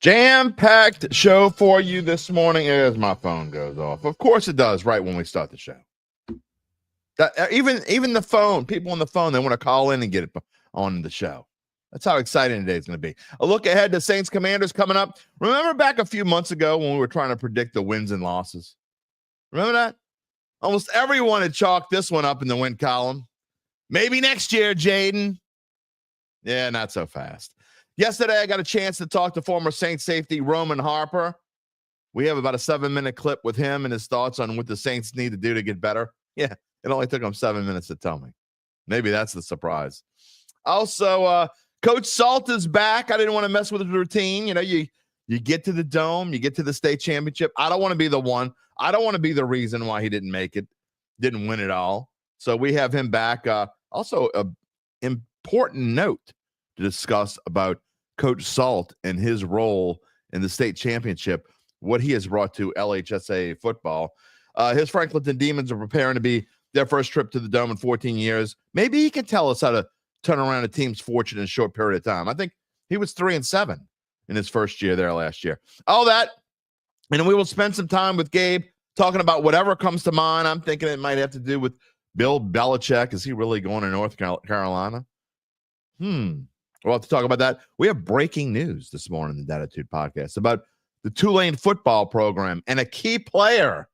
Jam-packed show for you this morning as my phone goes off. Of course it does right when we start the show. Even the phone, people on the phone, they want to call in and get it on the show. That's how exciting today is going to be. A look ahead to Saints Commanders coming up. Remember back a few months ago when we were trying to predict the wins and losses? Remember that? Almost everyone had chalked this one up in the win column. Maybe next year, Jayden. Yeah, not so fast. Yesterday, I got a chance to talk to former Saints safety Roman Harper. We have about a 7-minute clip with him and his thoughts on what the Saints need to do to get better. Yeah, it only took him 7 minutes to tell me. Maybe that's the surprise. Also, Coach Salt is back. I didn't want to mess with his routine. You know, you get to the Dome, you get to the state championship. I don't want to be the one. I don't want to be the reason why he didn't make it, didn't win it all. So we have him back. Also, an important note to discuss about Coach Salt and his role in the state championship, what he has brought to LHSAA football. His Franklinton Demons are preparing to be their first trip to the Dome in 14 years. Maybe he can tell us how to turn around a team's fortune in a short period of time. I think he was 3-7 in his first year there last year. All that, and we will spend some time with Gabe talking about whatever comes to mind. I'm thinking it might have to do with Bill Belichick. Is he really going to North Carolina? We'll have to talk about that. We have breaking news this morning in the Dattitude podcast about the Tulane football program and a key player,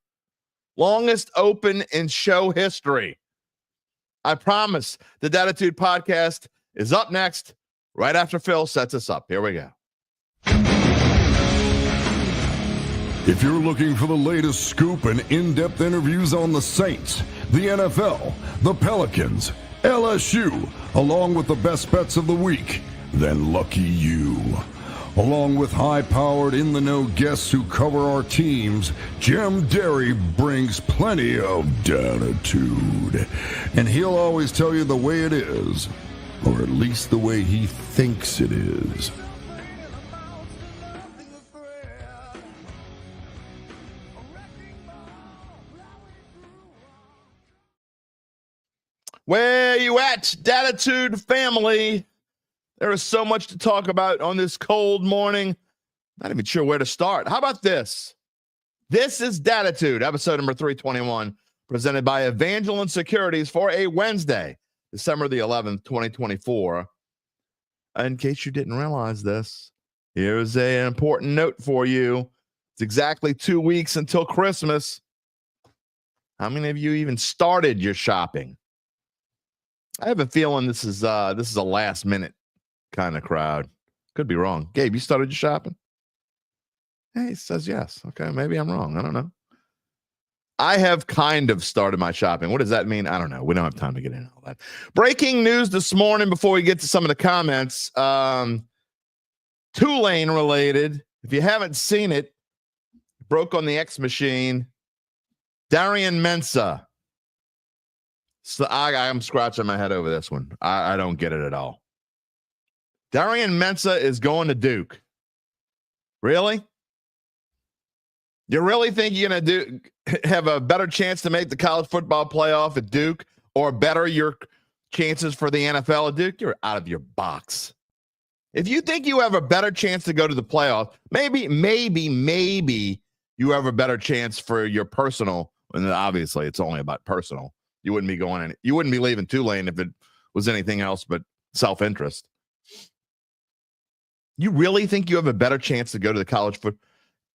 longest open in show history. I promise the Dattitude podcast is up next, right after Phil sets us up. Here we go. If you're looking for the latest scoop and in-depth interviews on the Saints, the NFL, the Pelicans, LSU, along with the best bets of the week, then lucky you. Along with high-powered, in-the-know guests who cover our teams, Jim Derry brings plenty of Dattitude. And he'll always tell you the way it is, or at least the way he thinks it is. Where you at, Dattitude family? There is so much to talk about on this cold morning. Not even sure where to start. How about this? This is Dattitude, episode number 321, presented by Evangeline Securities for a Wednesday, December the 11th, 2024. In case you didn't realize this, here's an important note for you. It's exactly 2 weeks until Christmas. How many of you even started your shopping? I have a feeling this is a last minute kind of crowd. Could be wrong. Gabe, you started your shopping? Hey, he says yes. Okay, maybe I'm wrong. I don't know. I have kind of started my shopping. What does that mean? I don't know. We don't have time to get into all that. Breaking news this morning before we get to some of the comments. Tulane related. If you haven't seen it, broke on the X machine. Darian Mensah. So I'm scratching my head over this one. I don't get it at all. Darian Mensah is going to Duke. Really? You really think you're going to have a better chance to make the college football playoff at Duke or better your chances for the NFL at Duke? You're out of your box. If you think you have a better chance to go to the playoff, maybe you have a better chance for your personal, and obviously it's only about personal. You wouldn't be going in. You wouldn't be leaving Tulane if it was anything else but self-interest. You really think you have a better chance to go to the college football?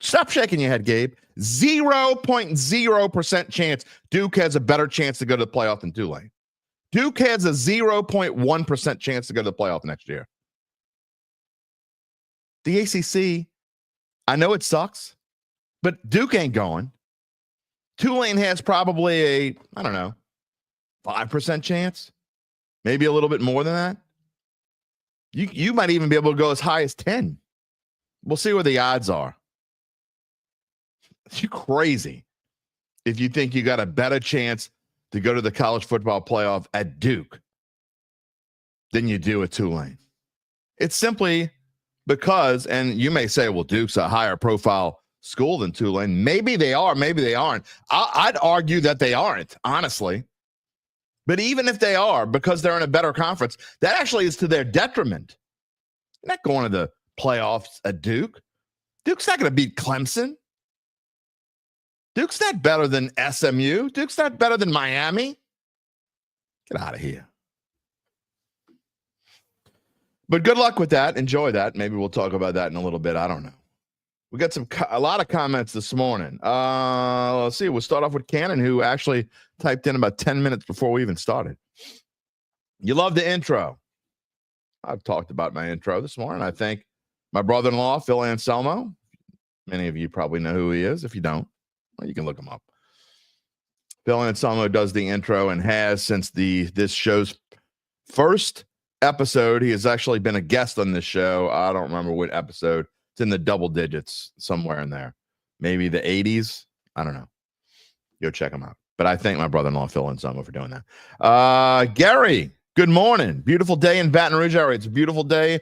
Stop shaking your head, Gabe. 0.0% chance Duke has a better chance to go to the playoff than Tulane. Duke has a 0.1% chance to go to the playoff next year. The ACC, I know it sucks, but Duke ain't going. Tulane has probably a, 5% chance, maybe a little bit more than that. You might even be able to go as high as 10. We'll see where the odds are. You're crazy if you think you got a better chance to go to the college football playoff at Duke than you do at Tulane. It's simply because, and you may say, well, Duke's a higher profile school than Tulane. Maybe they are, maybe they aren't. I'd argue that they aren't, honestly. But even if they are, because they're in a better conference, that actually is to their detriment. They're not going to the playoffs at Duke. Duke's not going to beat Clemson. Duke's not better than SMU. Duke's not better than Miami. Get out of here. But good luck with that. Enjoy that. Maybe we'll talk about that in a little bit. I don't know. We got a lot of comments this morning. Let's see. We'll start off with Cannon, who actually typed in about 10 minutes before we even started. You love the intro. I've talked about my intro this morning. I thank my brother-in-law, Phil Anselmo. Many of you probably know who he is. If you don't, well, you can look him up. Phil Anselmo does the intro and has since this show's first episode. He has actually been a guest on this show. I don't remember what episode. It's in the double digits somewhere in there. Maybe the 80s. I don't know. Go check him out. But I thank my brother-in-law, Phil Anselmo, for doing that. Gary, good morning. Beautiful day in Baton Rouge area. It's a beautiful day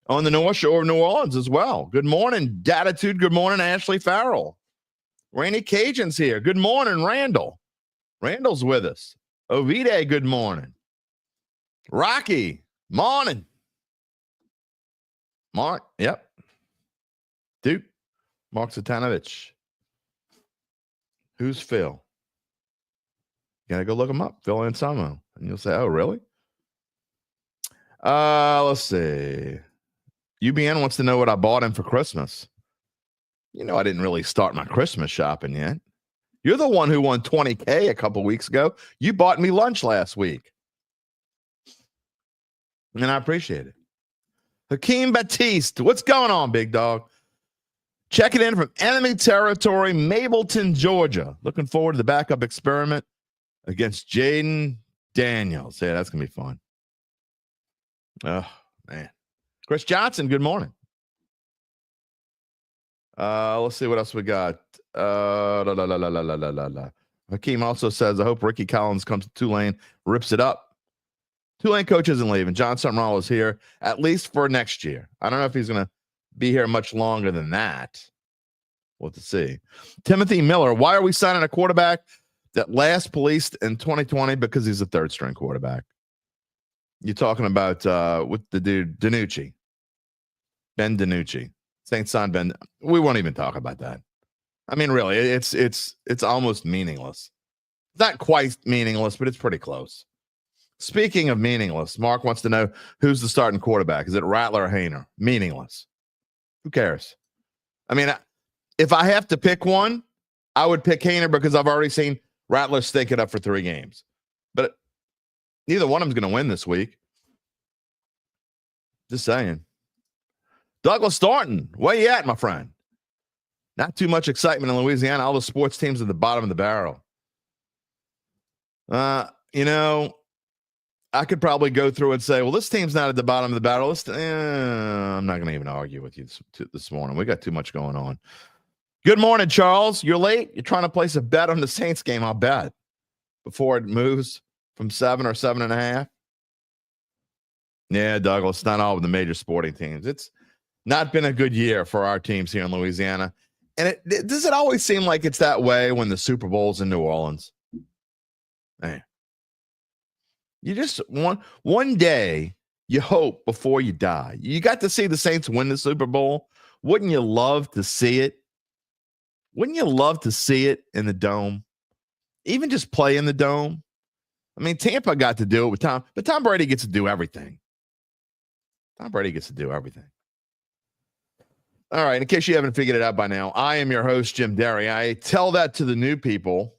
on the North Shore of New Orleans as well. Good morning, Dattitude. Good morning, Ashley Farrell. Rainy Cajun's here. Good morning, Randall. Randall's with us. Ovide, good morning. Rocky, morning. Mark, yep. Duke, Mark Satanovich. Who's Phil? You gotta go look him up, Phil Anselmo. And you'll say, oh, really? Let's see. UBN wants to know what I bought him for Christmas. You know, I didn't really start my Christmas shopping yet. You're the one who won $20K a couple weeks ago. You bought me lunch last week. And I appreciate it. Hakeem Batiste, what's going on, big dog? Checking in from enemy territory, Mableton, Georgia. Looking forward to the backup experiment against Jayden Daniels. Yeah, that's going to be fun. Oh, man. Chris Johnson, good morning. Let's see what else we got. Hakeem also says, I hope Ricky Collins comes to Tulane, rips it up. Tulane coach isn't leaving. John Summerall is here, at least for next year. I don't know if he's going to be here much longer than that. We'll have to see. Timothy Miller, why are we signing a quarterback that last policed in 2020? Because he's a third-string quarterback. You're talking about with the dude, DiNucci. Ben DiNucci. St. Son Ben. We won't even talk about that. I mean, really, it's almost meaningless. It's not quite meaningless, but it's pretty close. Speaking of meaningless, Mark wants to know who's the starting quarterback. Is it Rattler or Haener? Meaningless. Who cares? I mean, if I have to pick one, I would pick Haener because I've already seen Rattler stake it up for 3 games. But neither one of them's going to win this week. Just saying. Douglas Thornton, where you at, my friend? Not too much excitement in Louisiana. All the sports teams at the bottom of the barrel. You know, I could probably go through and say, well, this team's not at the bottom of the barrel. I'm not going to even argue with you this morning. We got too much going on. Good morning, Charles. You're late. You're trying to place a bet on the Saints game, I'll bet, before it moves from 7 or 7.5. Yeah, Douglas, not all of the major sporting teams. It's not been a good year for our teams here in Louisiana. And does it always seem like it's that way when the Super Bowl's in New Orleans? Man. You just one day, you hope before you die. You got to see the Saints win the Super Bowl. Wouldn't you love to see it? Wouldn't you love to see it in the Dome? Even just play in the Dome? I mean, Tampa got to do it with Tom, but Tom Brady gets to do everything. Tom Brady gets to do everything. All right, in case you haven't figured it out by now, I am your host, Jim Derry. I tell that to the new people.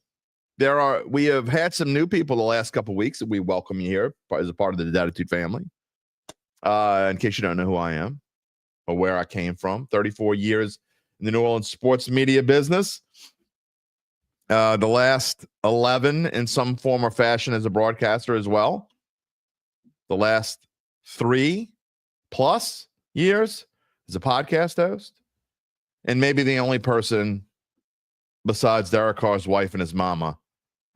We have had some new people the last couple of weeks that we welcome you here as a part of the Dattitude family. In case you don't know who I am or where I came from, 34 years in the New Orleans sports media business. The last 11 in some form or fashion as a broadcaster as well. The last 3+ years as a podcast host. And maybe the only person besides Derek Carr's wife and his mama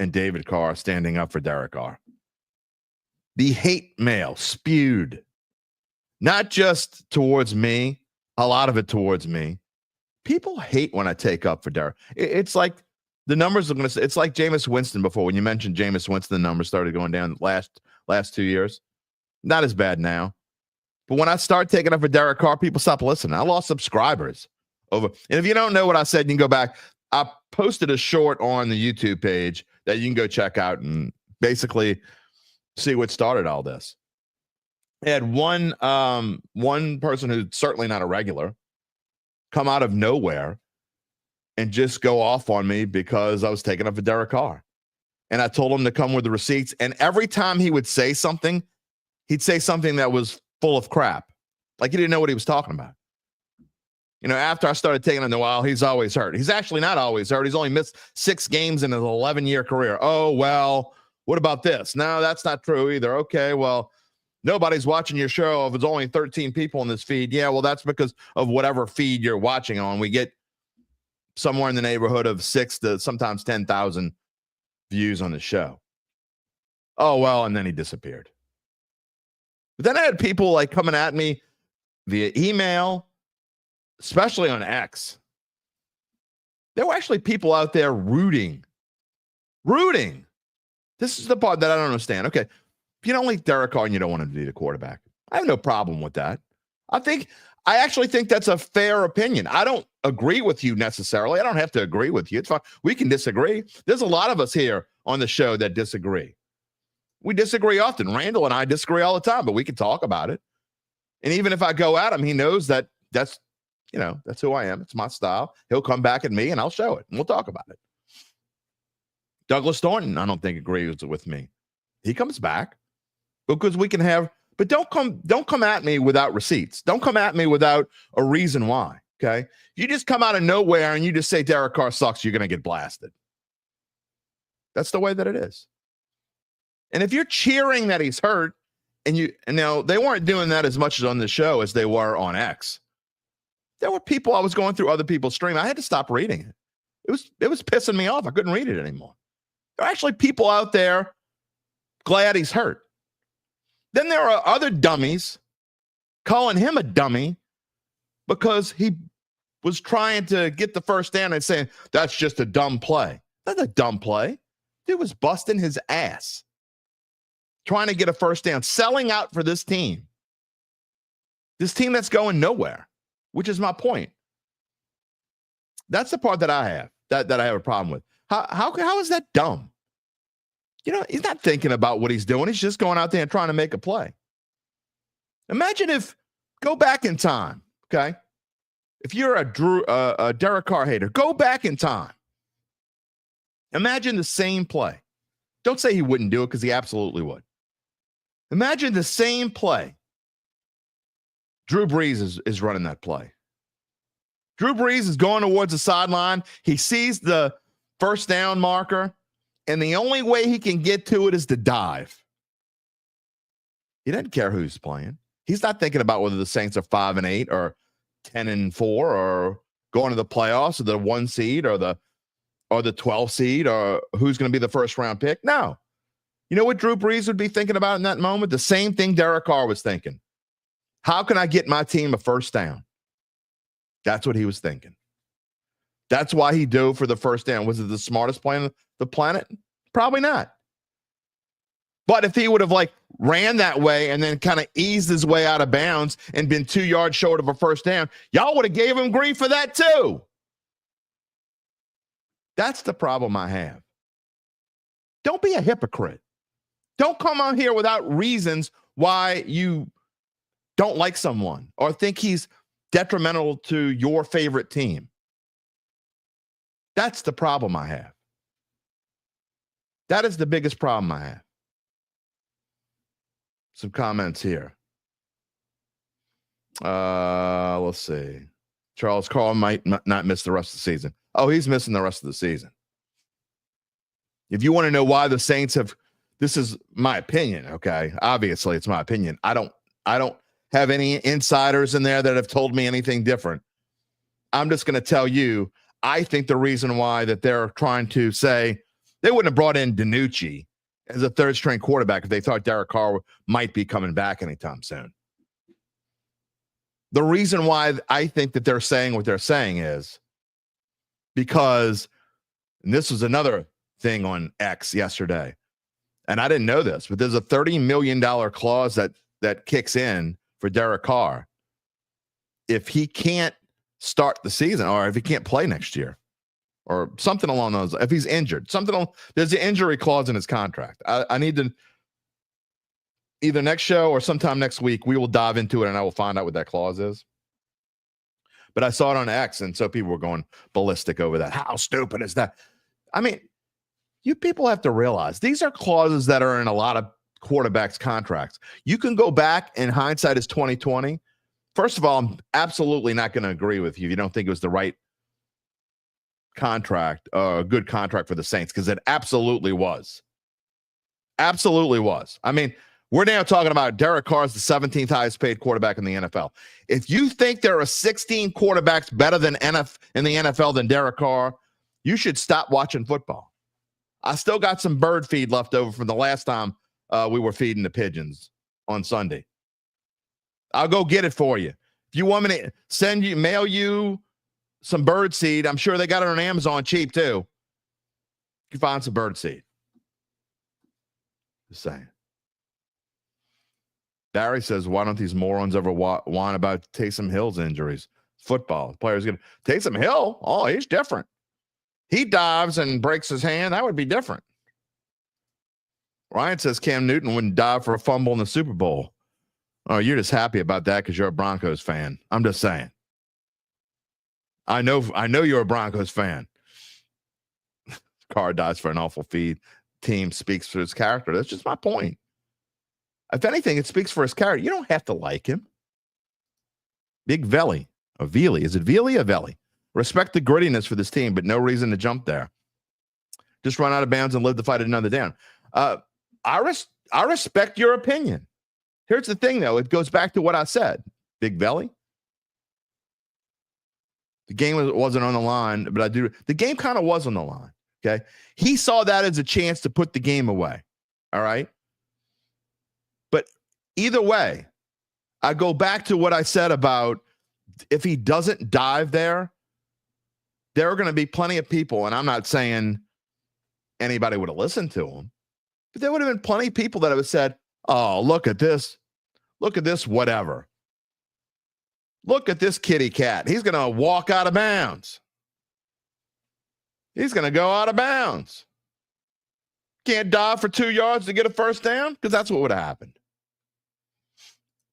and David Carr standing up for Derek Carr. The hate mail spewed, not just towards me, a lot of it towards me. People hate when I take up for Derek. It's like the numbers are going to say, it's like Jameis Winston before. When you mentioned Jameis Winston, the numbers started going down the last 2 years. Not as bad now. But when I start taking up for Derek Carr, people stop listening. I lost subscribers over. And if you don't know what I said, you can go back. I posted a short on the YouTube page that you can go check out and basically see what started all this. I had one person who's certainly not a regular come out of nowhere and just go off on me because I was taking up for Derek Carr. And I told him to come with the receipts. And every time he would say something, he'd say something that was full of crap. Like he didn't know what he was talking about. You know, after I started taking him, well, he's always hurt. He's actually not always hurt. He's only missed 6 games in his 11-year career. Oh, well, what about this? No, that's not true either. Okay, well, nobody's watching your show if it's only 13 people in this feed. Yeah, well, that's because of whatever feed you're watching on. We get somewhere in the neighborhood of 6 to sometimes 10,000 views on the show. Oh, well, and then he disappeared. But then I had people like coming at me via email, especially on X. There were actually people out there rooting. This is the part that I don't understand. Okay, if you don't like Derek Carr and you don't want him to be the quarterback, I have no problem with that. I actually think that's a fair opinion. I don't agree with you necessarily. I don't have to agree with you. It's fine. We can disagree. There's a lot of us here on the show that disagree. We disagree often. Randall and I disagree all the time, but we can talk about it. And even if I go at him, he knows that that's who I am. It's my style. He'll come back at me and I'll show it and we'll talk about it. Douglas Thornton, I don't think agrees with me. He comes back because we can have, but don't come at me without receipts. Don't come at me without a reason why. Okay. You just come out of nowhere and you just say Derek Carr sucks, you're going to get blasted. That's the way that it is. And if you're cheering that he's hurt, and now they weren't doing that as much on the show as they were on X. There were people, I was going through other people's stream. I had to stop reading it. It was pissing me off. I couldn't read it anymore. There are actually people out there glad he's hurt. Then there are other dummies calling him a dummy because he was trying to get the first down and saying, that's just a dumb play. That's a dumb play. Dude was busting his ass trying to get a first down, selling out for this team. This team that's going nowhere, which is my point. That's the part that I have, that I have a problem with. How is that dumb? You know, he's not thinking about what he's doing. He's just going out there and trying to make a play. Imagine go back in time, okay? If you're a Derek Carr hater, go back in time. Imagine the same play. Don't say he wouldn't do it because he absolutely would. Imagine the same play. Drew Brees is running that play. Drew Brees is going towards the sideline. He sees the first down marker, and the only way he can get to it is to dive. He doesn't care who's playing. He's not thinking about whether the Saints are 5-8 or 10-4 or going to the playoffs or the 1 seed or the 12 seed or who's going to be the first round pick. No. You know what Drew Brees would be thinking about in that moment? The same thing Derek Carr was thinking. How can I get my team a first down? That's what he was thinking. That's why he dove for the first down. Was it the smartest play on the planet? Probably not. But if he would have ran that way and then kind of eased his way out of bounds and been 2 yards short of a first down, y'all would have gave him grief for that too. That's the problem I have. Don't be a hypocrite. Don't come on here without reasons why you don't like someone or think he's detrimental to your favorite team. That's the problem I have. That is the biggest problem I have. Some comments here. Let's see. Charles Carl might not miss the rest of the season. Oh, he's missing the rest of the season. If you want to know why the Saints have, this is my opinion, okay? Obviously, it's my opinion. I don't have any insiders in there that have told me anything different. I'm just going to tell you, I think the reason why that they're trying to say they wouldn't have brought in DiNucci as a third-string quarterback if they thought Derek Carr might be coming back anytime soon. The reason why I think that they're saying what they're saying is because, and this was another thing on X yesterday, and I didn't know this, but there's a $30 million clause that kicks in for Derek Carr if he can't start the season, or if he can't play next year, or something along those. If he's injured, there's an injury clause in his contract. I need to either next show or sometime next week. We will dive into it, and I will find out what that clause is. But I saw it on X, and so people were going ballistic over that. How stupid is that? I mean, you people have to realize these are clauses that are in a lot of quarterbacks' contracts. You can go back, and hindsight is 2020. First of all, I'm absolutely not going to agree with you if you don't think it was the right contract, a good contract for the Saints, because it absolutely was. Absolutely was. I mean, we're now talking about Derek Carr as the 17th highest paid quarterback in the NFL. If you think there are 16 quarterbacks better than in the NFL than Derek Carr, you should stop watching football. I still got some bird feed left over from the last time we were feeding the pigeons on Sunday. I'll go get it for you. If you want me to mail you some bird seed, I'm sure they got it on Amazon cheap too. You can find some bird seed. Just saying. Barry says, why don't these morons ever whine about Taysom Hill's injuries? Football. Players get Taysom Hill. Oh, he's different. He dives and breaks his hand. That would be different. Ryan says Cam Newton wouldn't dive for a fumble in the Super Bowl. Oh, you're just happy about that because you're a Broncos fan. I'm just saying. I know you're a Broncos fan. Carr dives for an awful feed. Team speaks for his character. That's just my point. If anything, it speaks for his character. You don't have to like him. Big Veli. Or Veli. Is it Veli or Veli? Respect the grittiness for this team, but no reason to jump there. Just run out of bounds and live to fight another down. I respect your opinion. Here's the thing, though. It goes back to what I said. Big Veli. The game wasn't on the line, but the game kind of was on the line. Okay. He saw that as a chance to put the game away. All right. But either way, I go back to what I said about if he doesn't dive there are going to be plenty of people, and I'm not saying anybody would have listened to him, but there would have been plenty of people that have said, oh, look at this. Look at this, whatever. Look at this kitty cat. He's going to walk out of bounds. He's going to go out of bounds. Can't dive for 2 yards to get a first down? Because that's what would have happened.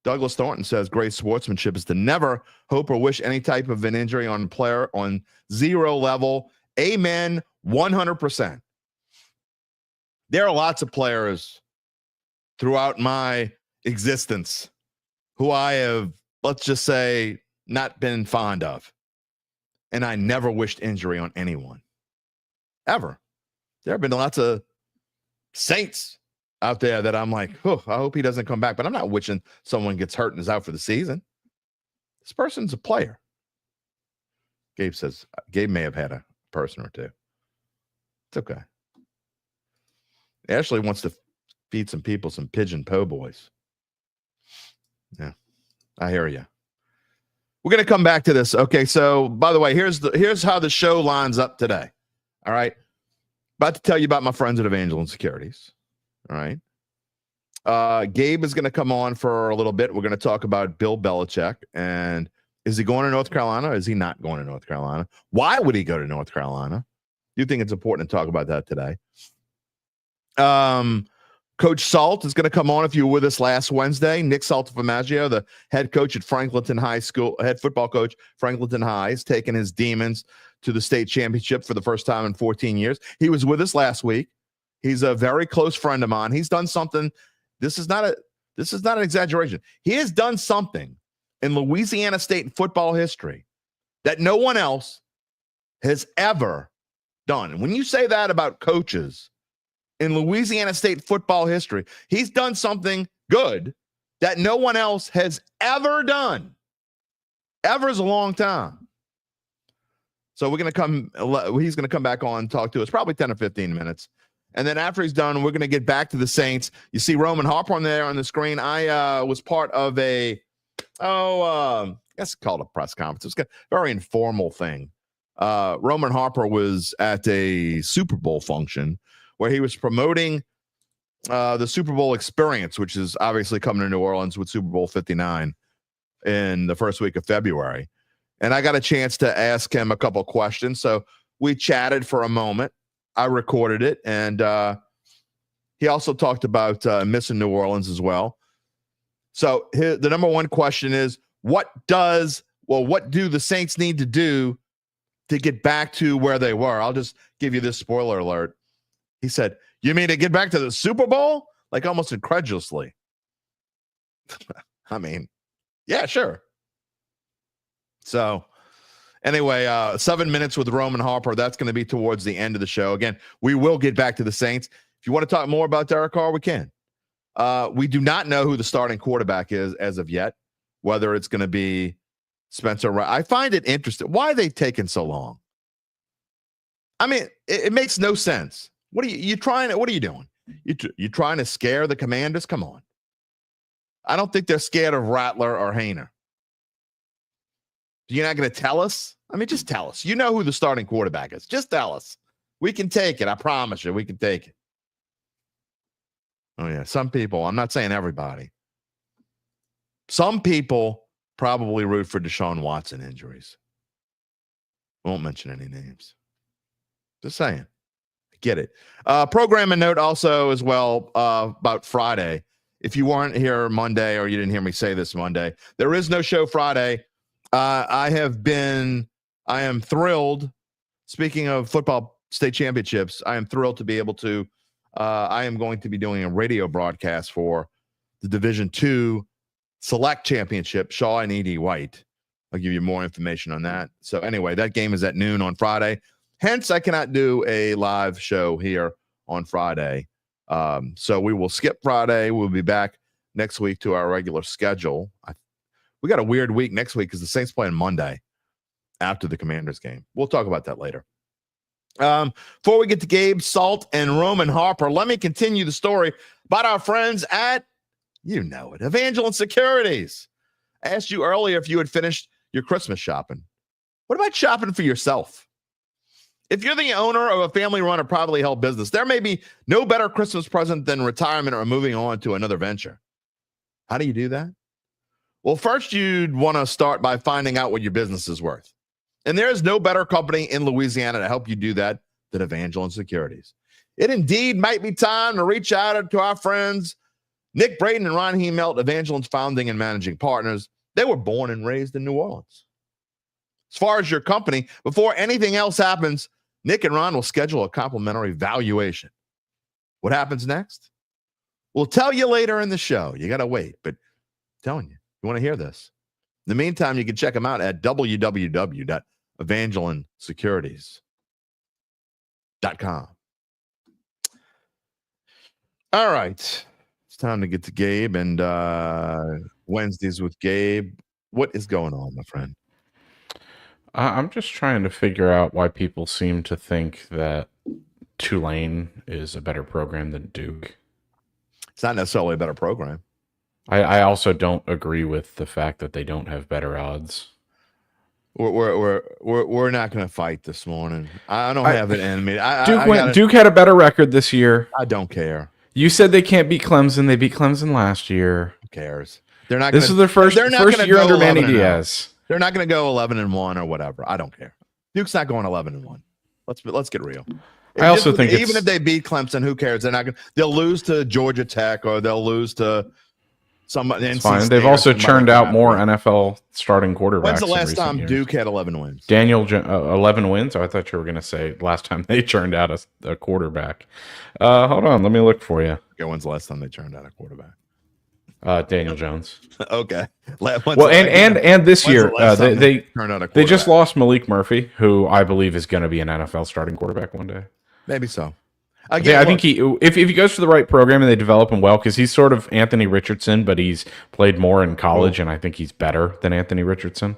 Douglas Thornton says great sportsmanship is to never hope or wish any type of an injury on a player on zero level. Amen, 100%. There are lots of players throughout my existence who I have, let's just say, not been fond of. And I never wished injury on anyone. Ever. There have been lots of Saints out there that I'm like, oh, I hope he doesn't come back. But I'm not wishing someone gets hurt and is out for the season. This person's a player. Gabe says, Gabe may have had a person or two. It's okay. Ashley wants to feed some people some pigeon po' boys. Yeah, I hear you. We're going to come back to this. Okay, so by the way, here's how the show lines up today. All right. About to tell you about my friends at Evangeline Securities. All right. Gabe is going to come on for a little bit. We're going to talk about Bill Belichick. And is he going to North Carolina or is he not going to North Carolina? Why would he go to North Carolina? Do you think it's important to talk about that today? Coach Salt is going to come on if you were with us last Wednesday. Nick Saltaformaggio, the head coach at Franklinton High School, head football coach, Franklinton High, is taking his Demons to the state championship for the first time in 14 years. He was with us last week. He's a very close friend of mine. He's done something. This is not an exaggeration. He has done something in Louisiana State football history that no one else has ever done. And when you say that about coaches in Louisiana State football history, he's done something good that no one else has ever done. Ever is a long time. So he's going to come back on and talk to us probably 10 or 15 minutes. And then after he's done, we're going to get back to the Saints. You see Roman Harper on there on the screen. I was part of I guess called a press conference. It was a very informal thing. Roman Harper was at a Super Bowl function where he was promoting the Super Bowl experience, which is obviously coming to New Orleans with Super Bowl 59 in the first week of February. and I got a chance to ask him a couple questions. So we chatted for a moment. I recorded it, and he also talked about missing New Orleans as well. So the number one question is, what do the Saints need to do to get back to where they were? I'll just give you this spoiler alert. He said, "You mean to get back to the Super Bowl?" Like almost incredulously. I mean, yeah, sure. So anyway, 7 minutes with Roman Harper. That's going to be towards the end of the show. Again, we will get back to the Saints. If you want to talk more about Derek Carr, we can. We do not know who the starting quarterback is as of yet, whether it's going to be Spencer. I find it interesting. Why are they taking so long? I mean, it makes no sense. What are you trying? What are you doing? You trying to scare the Commanders? Come on. I don't think they're scared of Rattler or Hayner. You're not going to tell us? I mean, just tell us. You know who the starting quarterback is. Just tell us. We can take it. I promise you, we can take it. Oh, yeah. Some people, I'm not saying everybody. Some people probably root for Deshaun Watson injuries. Won't mention any names. Just saying. I get it. Programming note also as well about Friday. If you weren't here Monday or you didn't hear me say this Monday, there is no show Friday. I am thrilled. Speaking of football state championships, I am thrilled to be able to, I am going to be doing a radio broadcast for the Division II Select Championship, Shaw and E.D. White. I'll give you more information on that. So anyway, that game is at noon on Friday. Hence, I cannot do a live show here on Friday. So we will skip Friday. We'll be back next week to our regular schedule. We got a weird week next week because the Saints play on Monday after the Commanders game. We'll talk about that later. Before we get to Gabe, Salt, and Roman Harper, let me continue the story about our friends at, you know it, Evangeline Securities. I asked you earlier if you had finished your Christmas shopping. What about shopping for yourself? If you're the owner of a family-run or privately held business, there may be no better Christmas present than retirement or moving on to another venture. How do you do that? Well, first, you'd want to start by finding out what your business is worth. And there is no better company in Louisiana to help you do that than Evangeline Securities. It indeed might be time to reach out to our friends, Nick Braden and Ron Hemelt, Evangeline's founding and managing partners. They were born and raised in New Orleans. As far as your company, before anything else happens, Nick and Ron will schedule a complimentary valuation. What happens next? We'll tell you later in the show. You got to wait, but I'm telling you. You want to hear this? In the meantime, you can check them out at www.evangelinesecurities.com. All right. It's time to get to Gabe and Wednesdays with Gabe. What is going on, my friend? I'm just trying to figure out why people seem to think that Tulane is a better program than Duke. It's not necessarily a better program. I also don't agree with the fact that they don't have better odds. We're not going to fight this morning. I don't have it in me. Duke had a better record this year. I don't care. You said they can't beat Clemson. They beat Clemson last year. Who cares? They're not. This is their first year under Manny Diaz. They're not going to go 11-1 or whatever. I don't care. Duke's not going 11-1. Let's get real. I also think even if they beat Clemson, who cares? They're not going. They'll lose to Georgia Tech or they'll lose to somebody. It's fine. They've also churned out more NFL starting quarterbacks. When's the last time Duke had 11 wins? 11 wins? Oh, I thought you were going to say last time they churned out a quarterback. Hold on. Let me look for you. Okay, when's the last time they churned out a quarterback? Daniel Jones. Okay. And this year they just lost lost Malik Murphy, who I believe is going to be an NFL starting quarterback one day. Maybe so. Again, I think if he goes to the right program and they develop him well, because he's sort of Anthony Richardson, but he's played more in college, and I think he's better than Anthony Richardson.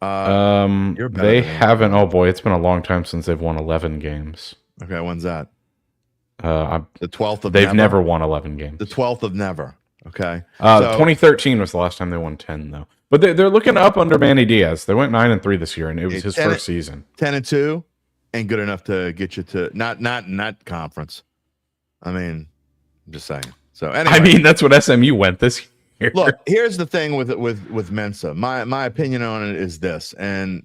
They haven't. Oh boy, it's been a long time since they've won 11 games. Okay, when's that? The 12th of. They've never won 11 games. The 12th of never. Okay. 2013 was the last time they won 10, though. But they're looking up under Manny Diaz. They went 9-3 this year, and it was his first season. 10-2 ain't good enough to get you to not conference. I mean, I'm just saying. So anyway, I mean that's what SMU went this here. Look, here's the thing with Mensa. My opinion on it is this, and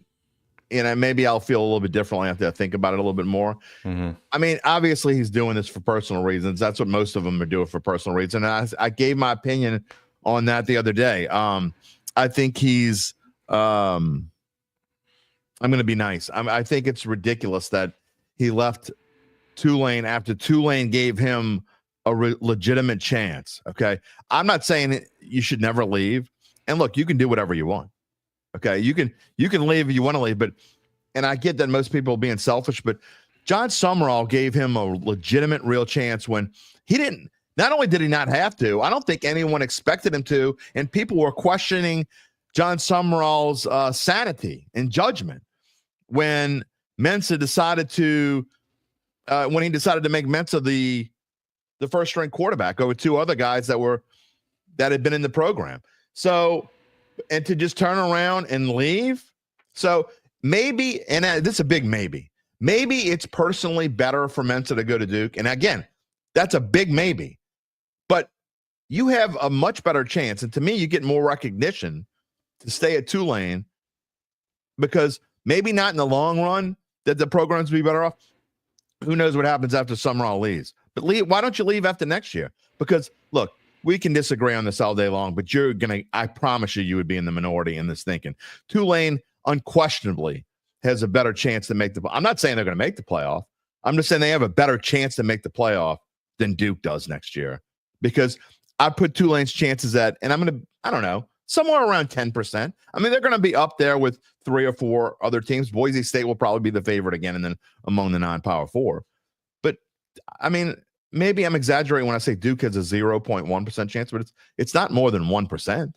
maybe I'll feel a little bit differently after I think about it a little bit more. Mm-hmm. I mean, obviously he's doing this for personal reasons. That's what most of them are doing for personal reasons. And I gave my opinion on that the other day. I think he's I'm going to be nice. I think it's ridiculous that he left Tulane after Tulane gave him a legitimate chance. Okay. I'm not saying you should never leave. And look, you can do whatever you want. Okay. You can leave if you want to leave, and I get that most people are being selfish, but John Summerall gave him a legitimate, real chance when he didn't. Not only did he not have to, I don't think anyone expected him to, and people were questioning John Summerall's sanity and judgment when Mensa decided to make Mensa the first string quarterback over two other guys that had been in the program. So, and to just turn around and leave. So maybe, and this is a big maybe it's personally better for Mensa to go to Duke. And again, that's a big maybe, but you have a much better chance. And to me, you get more recognition to stay at Tulane, because maybe not in the long run that the programs will be better off. Who knows what happens after Summerall leaves? But why don't you leave after next year? Because look, we can disagree on this all day long, but I promise you would be in the minority in this thinking. Tulane unquestionably has a better chance to make I'm not saying they're going to make the playoff. I'm just saying they have a better chance to make the playoff than Duke does next year, because I put Tulane's chances at, and I don't know, somewhere around 10%. I mean, they're going to be up there with 3 or 4 other teams. Boise State will probably be the favorite again, and then among the non-power 4. But I mean, maybe I'm exaggerating when I say Duke has a 0.1% chance, but it's not more than 1%.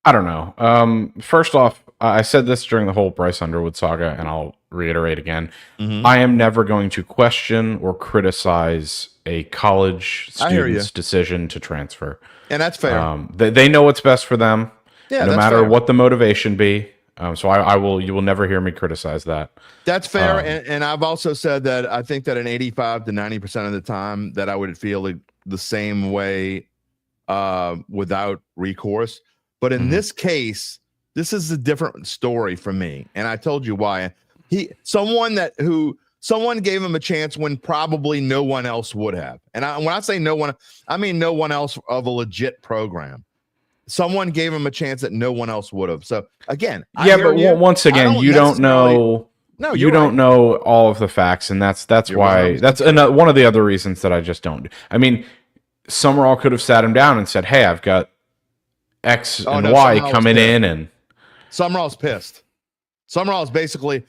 I don't know. First off, I said this during the whole Bryce Underwood saga, and I'll reiterate again. Mm-hmm. I am never going to question or criticize a college student's decision to transfer. And that's fair. They know what's best for them, no matter fair. what the motivation be. So you will never hear me criticize that. That's fair. And I've also said that I think that an 85 to 90% of the time that I would feel the same way without recourse. But in this case, this is a different story for me. And I told you why. Someone gave him a chance when probably no one else would have. And when I say no one, I mean no one else of a legit program. Someone gave him a chance that no one else would have. So again, once again, you don't know. No, you don't know all of the facts, and that's why that's one of the other reasons that I just don't. I mean, Summerall could have sat him down and said, "Hey, I've got X and Y coming in," and Summerall's pissed. Summerall's basically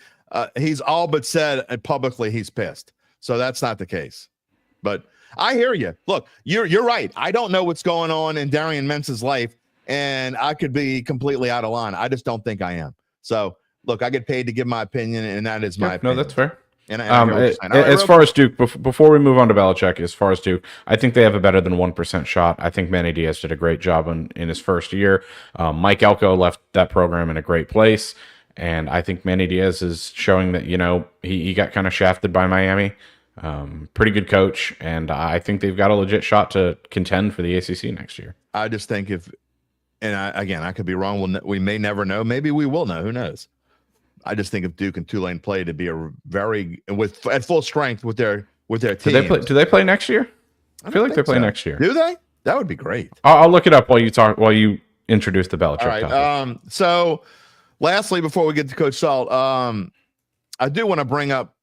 he's all but said publicly he's pissed. So that's not the case. But I hear you. Look, you're right. I don't know what's going on in Darian Mensa's life, and I could be completely out of line. I just don't think I am. So look, I get paid to give my opinion, and that is my opinion. No, that's fair. And as far as Duke, before we move on to Belichick, as far as Duke, I think they have a better than 1% shot. I think Manny Diaz did a great job in his first year. Mike Elko left that program in a great place, and I think Manny Diaz is showing that, he got kind of shafted by Miami. Pretty good coach, and I think they've got a legit shot to contend for the ACC next year. I just think I could be wrong. We may never know. Maybe we will know. Who knows? I just think if Duke and Tulane play to be at full strength with their teams. Do they play next year? I feel like they play next year. Do they? That would be great. I'll look it up while you introduce the Belichick topic. All right. So lastly, before we get to Coach Salt, I do want to bring up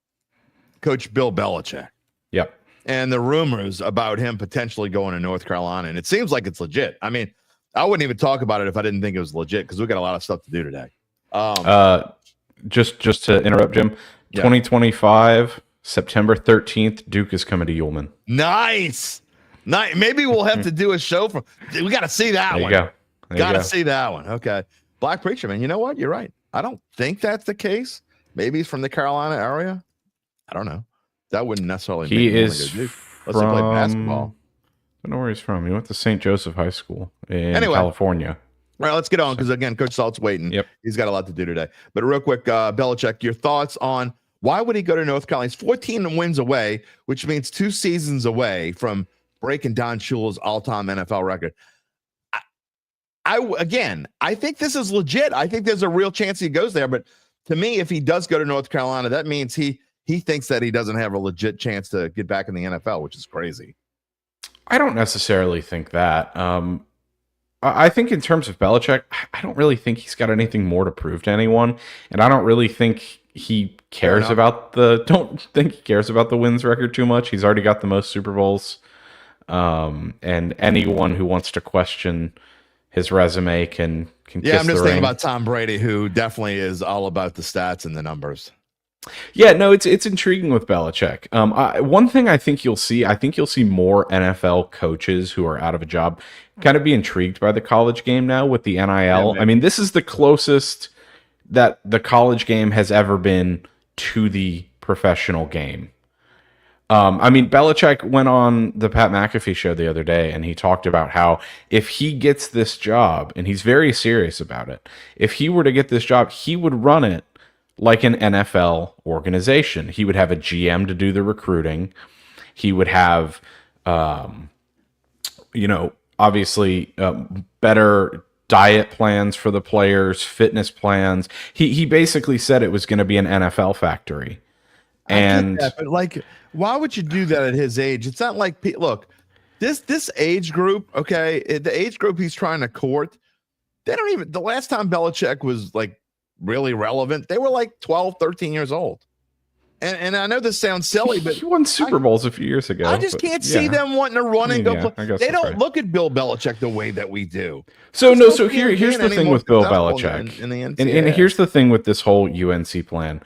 Coach Bill Belichick. Yep. And the rumors about him potentially going to North Carolina. And it seems like it's legit. I mean, I wouldn't even talk about it if I didn't think it was legit, because we got a lot of stuff to do today. Just to interrupt, Jim, 2025, September 13th, Duke is coming to Ullman. Nice. Maybe we'll have to do a show we got to see that one. Got to see that one. Okay. Black Preacher, man. You know what? You're right. I don't think that's the case. Maybe he's from the Carolina area. I don't know. That wouldn't necessarily he is Let's play basketball. I don't know where he's from. He went to St. Joseph High School in California. All right, let's get on, because again, Coach Salt's waiting. Yep. He's got a lot to do today. But real quick, Belichick, your thoughts on why would he go to North Carolina? He's 14 wins away, which means 2 seasons away from breaking Don Shula's all-time NFL record. I think this is legit. I think there's a real chance he goes there. But to me, if he does go to North Carolina, that means he thinks that he doesn't have a legit chance to get back in the NFL, which is crazy. I don't necessarily think that. I think in terms of Belichick, I don't really think he's got anything more to prove to anyone, and I don't really think he cares about the wins record too much. He's already got the most Super Bowls, and anyone who wants to question his resume can I'm kiss just the thinking ring. about Tom Brady, who definitely is all about the stats and the numbers. Yeah, no, it's intriguing with Belichick. One thing I think you'll see more NFL coaches who are out of a job kind of be intrigued by the college game now with the NIL. Yeah, I mean, this is the closest that the college game has ever been to the professional game. I mean, Belichick went on the Pat McAfee show the other day, and he talked about how if he gets this job, and he's very serious about it, if he were to get this job, he would run it like an NFL organization. He would have a GM to do the recruiting. He would have, obviously better diet plans for the players, fitness plans. He basically said it was going to be an NFL factory. And but like, why would you do that at his age? It's not like, look, this age group, okay, the age group he's trying to court, they don't even, the last time Belichick was like really relevant, they were like 12, 13 years old. And I know this sounds silly, but he won Super Bowls a few years ago. I just can't see them wanting to run and go play. They don't look at Bill Belichick the way that we do. So here's the thing with Bill Belichick. And here's the thing with this whole UNC plan.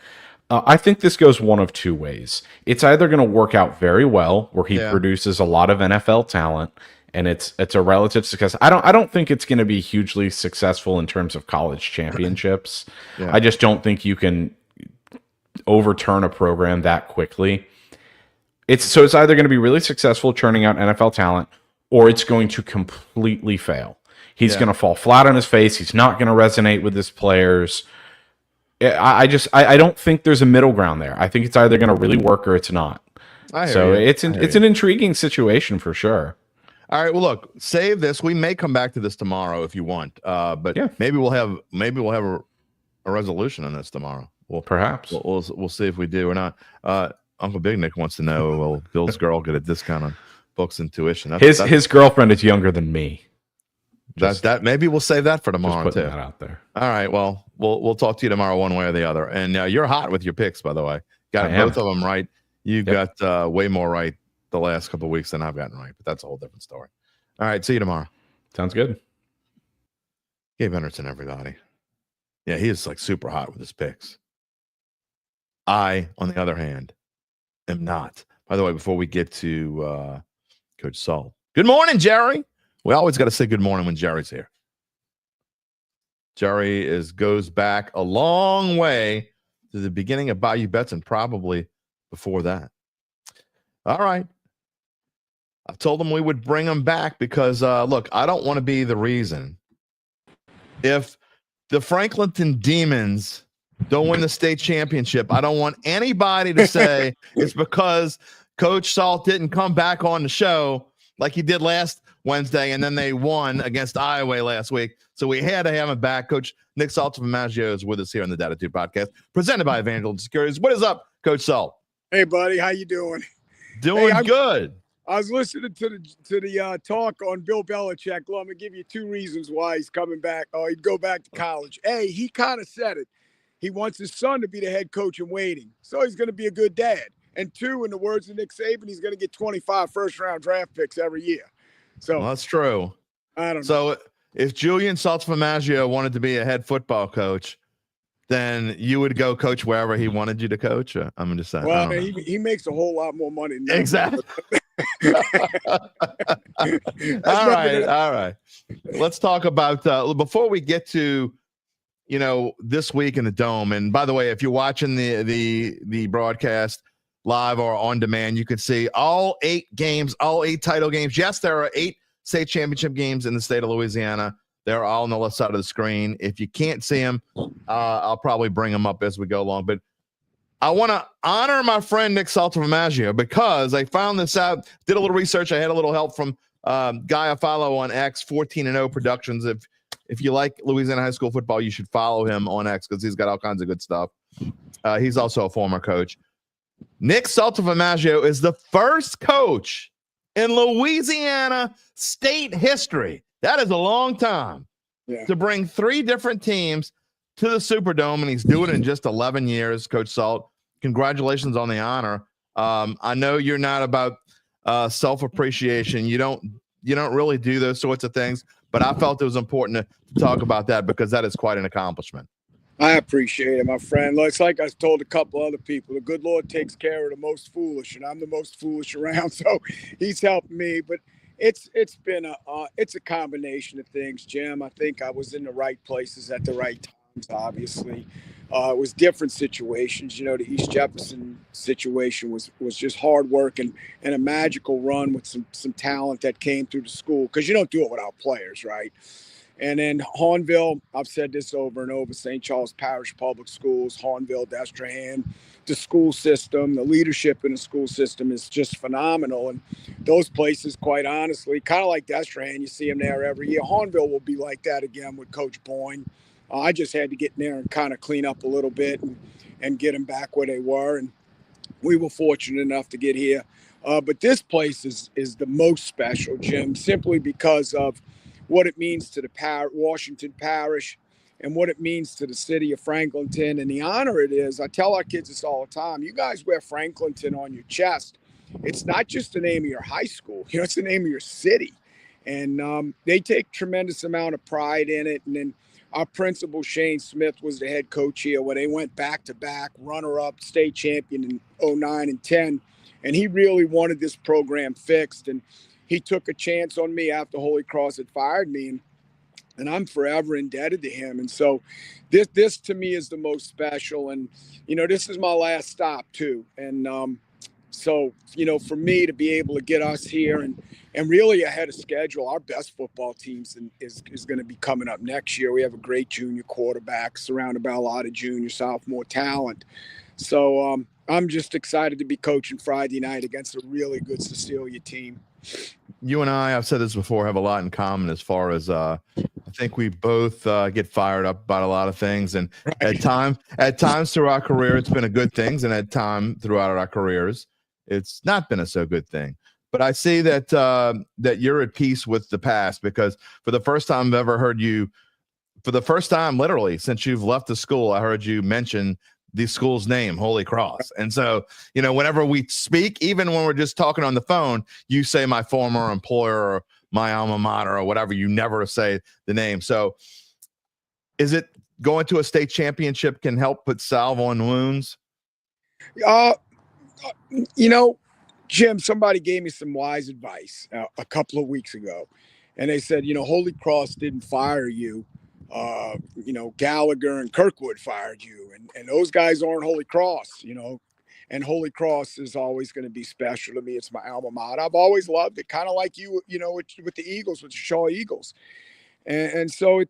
I think this goes one of two ways. It's either going to work out very well, where he produces a lot of NFL talent, and it's a relative success. I don't think it's going to be hugely successful in terms of college championships. I just don't think you can overturn a program that quickly. It's either going to be really successful churning out NFL talent, or it's going to completely fail. He's going to fall flat on his face. He's not going to resonate with his players. I don't think there's a middle ground there. I think it's either going to really work or it's not. It's an intriguing situation for sure. All right. Well, look, save this. We may come back to this tomorrow if you want. But maybe we'll have a resolution on this tomorrow. Well, perhaps we'll see if we do or not. Uncle Big Nick wants to know: will Bill's girl get a discount on books and tuition? His girlfriend is younger than me. That maybe we'll save that for tomorrow just too. That out there. All right. Well, we'll talk to you tomorrow one way or the other. And you're hot with your picks, by the way. Got both of them right. You got way more right the last couple of weeks than I've gotten right, but that's a whole different story. All right. See you tomorrow. Sounds good. Gabe Henderson, everybody. Yeah, he is like super hot with his picks. I, on the other hand, am not. By the way, before we get to Coach Saul, good morning, Jerry. We always got to say good morning when Jerry's here. Jerry goes back a long way to the beginning of Bayou Bets and probably before that. All right. I told him we would bring him back because, look, I don't want to be the reason if the Franklinton Demons don't win the state championship. I don't want anybody to say it's because Coach Salt didn't come back on the show like he did last Wednesday, and then they won against Iowa last week. So we had to have him back. Coach Nick Saltaformaggio is with us here on the Dattitude podcast, presented by Evangeline Securities. What is up, Coach Salt? Hey, buddy. How you doing? Doing good. I was listening to the talk on Bill Belichick. Well, I'm going to give you two reasons why he's coming back. Oh, he'd go back to college. A, he kind of said it. He wants his son to be the head coach in waiting. So he's going to be a good dad. And two, in the words of Nick Saban, he's going to get 25 first-round draft picks every year. So that's true. I don't know. So if Julian Saltaformaggio wanted to be a head football coach, then you would go coach wherever he wanted you to coach? I'm just saying. Well, he makes a whole lot more money than that. Exactly. All right. Let's talk about before we get to this week in the Dome. And by the way, if you're watching the broadcast live or on demand, you can see all 8 games, all 8 title games. Yes, there are 8 state championship games in the state of Louisiana. They're all on the left side of the screen. If you can't see them, I'll probably bring them up as we go along. But I want to honor my friend Nick Saltaformaggio because I found this out, did a little research. I had a little help from guy I follow on X, 14-0 Productions. If you like Louisiana high school football, you should follow him on X because he's got all kinds of good stuff. He's also a former coach. Nick Saltaformaggio is the first coach in Louisiana state history. That is a long time to bring 3 different teams to the Superdome, and he's doing it in just 11 years, Coach Salt. Congratulations on the honor. I know you're not about self-appreciation. You don't really do those sorts of things, but I felt it was important to talk about that because that is quite an accomplishment. I appreciate it, my friend. It's like I told a couple other people, the good Lord takes care of the most foolish, and I'm the most foolish around, so he's helped me. But it's been a combination of things, Jim. I think I was in the right places at the right times, obviously. It was different situations. The East Jefferson situation was just hard work and a magical run with some talent that came through the school, because you don't do it without players, right? And then Hahnville, I've said this over and over, St. Charles Parish Public Schools, Hahnville, Destrehan, the school system, the leadership in the school system is just phenomenal. And those places, quite honestly, kind of like Destrehan, you see them there every year. Hahnville will be like that again with Coach Boyne. I just had to get in there and kind of clean up a little bit and get them back where they were. And we were fortunate enough to get here. But this place is the most special, Jim, simply because of what it means to the Washington Parish and what it means to the city of Franklinton and the honor it is. I tell our kids this all the time. You guys wear Franklinton on your chest. It's not just the name of your high school. It's the name of your city. And they take tremendous amount of pride in it. And then our principal, Shane Smith, was the head coach here when they went back-to-back, runner-up, state champion in 2009 and 10. And he really wanted this program fixed. And he took a chance on me after Holy Cross had fired me, and I'm forever indebted to him. And so this to me is the most special. And, this is my last stop too. And so, for me to be able to get us here and really ahead of schedule, our best football teams is going to be coming up next year. We have a great junior quarterback surrounded by a lot of junior, sophomore talent. So I'm just excited to be coaching Friday night against a really good Cecilia team. You and I've said this before, have a lot in common as far as I think we both get fired up about a lot of things. And at times through our career, it's been a good thing. And at time throughout our careers, it's not been a so good thing. But I see that that you're at peace with the past, because for the first time I've ever heard you, for the first time literally since you've left the school, I heard you mention the school's name, Holy Cross. And so, whenever we speak, even when we're just talking on the phone, you say my former employer or my alma mater or whatever. You never say the name. So is it going to a state championship can help put salve on wounds? Jim, somebody gave me some wise advice a couple of weeks ago. And they said, Holy Cross didn't fire you. Gallagher and Kirkwood fired you, and those guys aren't Holy Cross, and Holy Cross is always going to be special to me. It's my alma mater. I've always loved it, kind of like you, with the Eagles, with the Shaw Eagles. And so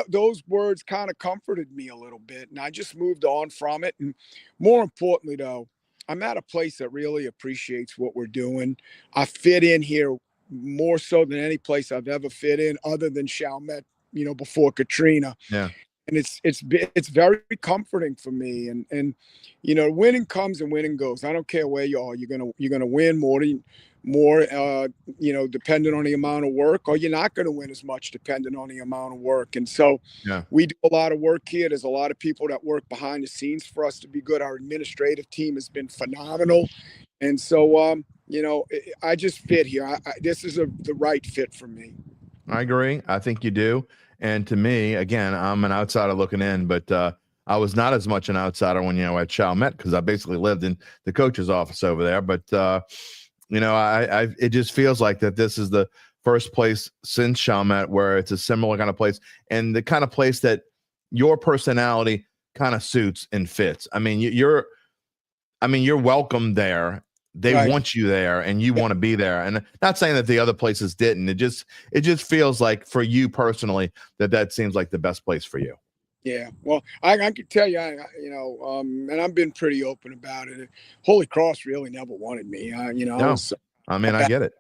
those words kind of comforted me a little bit, and I just moved on from it. And more importantly, though, I'm at a place that really appreciates what we're doing. I fit in here more so than any place I've ever fit in, other than Chalmette, before Katrina. Yeah. And it's very comforting for me. And winning comes and winning goes. I don't care where you are. You're gonna win more, depending on the amount of work, or you're not gonna win as much depending on the amount of work. And so we do a lot of work here. There's a lot of people that work behind the scenes for us to be good. Our administrative team has been phenomenal. And so I just fit here. This is the right fit for me. I agree. I think you do. And to me, again, I'm an outsider looking in, but I was not as much an outsider when, at Chalmette, because I basically lived in the coach's office over there. But, it just feels like that this is the first place since Chalmette where it's a similar kind of place, and the kind of place that your personality kind of suits and fits. I mean, you're welcome there. They want you there, and you want to be there. And not saying that the other places didn't. It just feels like for you personally that seems like the best place for you. Yeah, well, I can tell you, and I've been pretty open about it. Holy Cross really never wanted me. I No, was I mean, a I back, get it.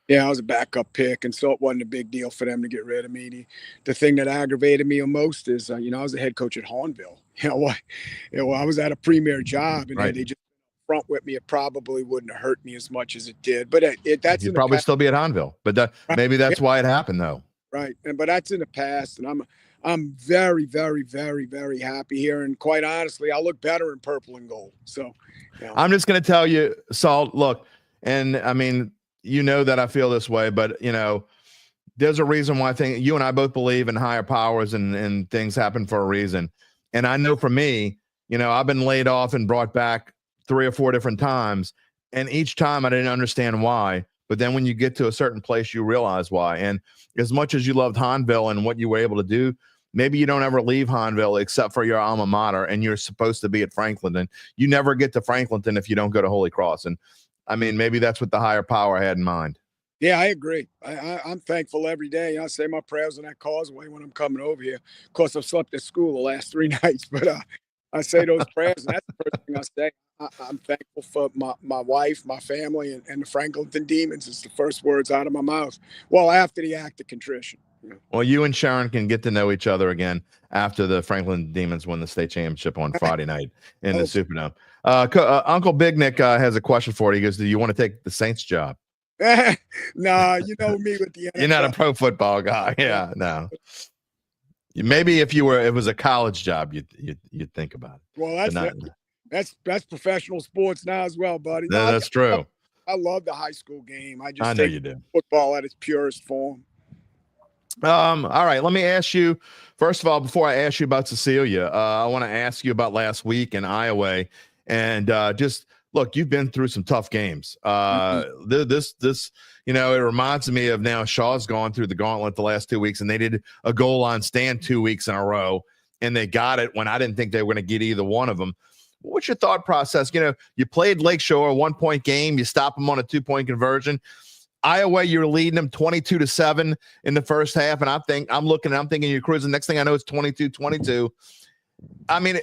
yeah, I was a backup pick, and so it wasn't a big deal for them to get rid of me. The thing that aggravated me the most is, I was the head coach at Hornville. I was at a premier job, and had Right. they just front with me, it probably wouldn't have hurt me as much as it did. But that's in You'd the probably past. still be at Hanville, but Right? maybe Yeah, that's why it happened, though. right. But that's in the past, and I'm very, very, very, very happy here. And quite honestly, I look better in purple and gold. So, I'm just going to tell you, Salt, look, and I mean, that I feel this way, but, there's a reason why I think you and I both believe in higher powers and things happen for a reason. And I know for me, I've been laid off and brought back 3 or 4 different times. And each time I didn't understand why. But then when you get to a certain place, you realize why. And as much as you loved Hanville and what you were able to do, maybe you don't ever leave Hanville except for your alma mater, and you're supposed to be at Franklinton. You never get to Franklinton if you don't go to Holy Cross. And I mean, maybe that's what the higher power had in mind. yeah, I agree. I'm thankful every day. I say my prayers on that causeway when I'm coming over here. Of course, I've slept at school the last 3 nights, but I say those prayers, and that's the first thing I say. I'm thankful for my wife, my family, and the Franklinton Demons. It's the first words out of my mouth. Well, after the act of contrition. Well, you and Sharon can get to know each other again after the Franklin Demons win the state championship on Friday night in the Superdome. Uncle Big Nick has a question for you. He goes, do you want to take the Saints job? Nah, you know me with the NFL. You're not a pro football guy. Yeah, no. Maybe if it was a college job, you'd think about it. Well, that's professional sports now as well, buddy. No, that's true. I love the high school game. I know think you do. Football at its purest form. All right, let me ask you, first of all, before I ask you about Cecilia, I want to ask you about last week in Iowa. And just look, you've been through some tough games. This it reminds me of now Shaw's gone through the gauntlet the last 2 weeks, and they did a goal line stand 2 weeks in a row, and they got it when I didn't think they were going to get either one of them. What's your thought process? You played Lakeshore, a 1-point game. You stop them on a 2-point conversion. Iowa, you're leading them 22-7 in the first half, and I'm thinking you're cruising. Next thing I know, it's 22-22. I mean,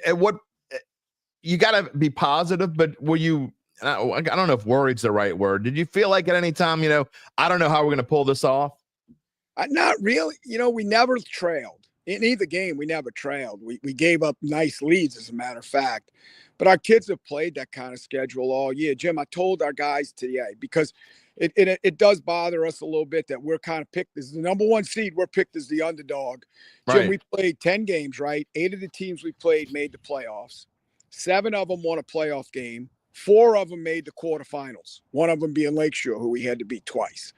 you got to be positive, but were you? I don't know if worried's the right word. Did you feel like at any time, I don't know how we're going to pull this off? Not really. We never trailed in either game. We never trailed. We gave up nice leads, as a matter of fact. But our kids have played that kind of schedule all year. Jim, I told our guys today, because it does bother us a little bit that we're kind of picked as the number 1 seed. We're picked as the underdog. Jim, right. We played 10 games, right? 8 of the teams we played made the playoffs. 7 of them won a playoff game. 4 of them made the quarterfinals. 1 of them being Lakeshore, who we had to beat twice.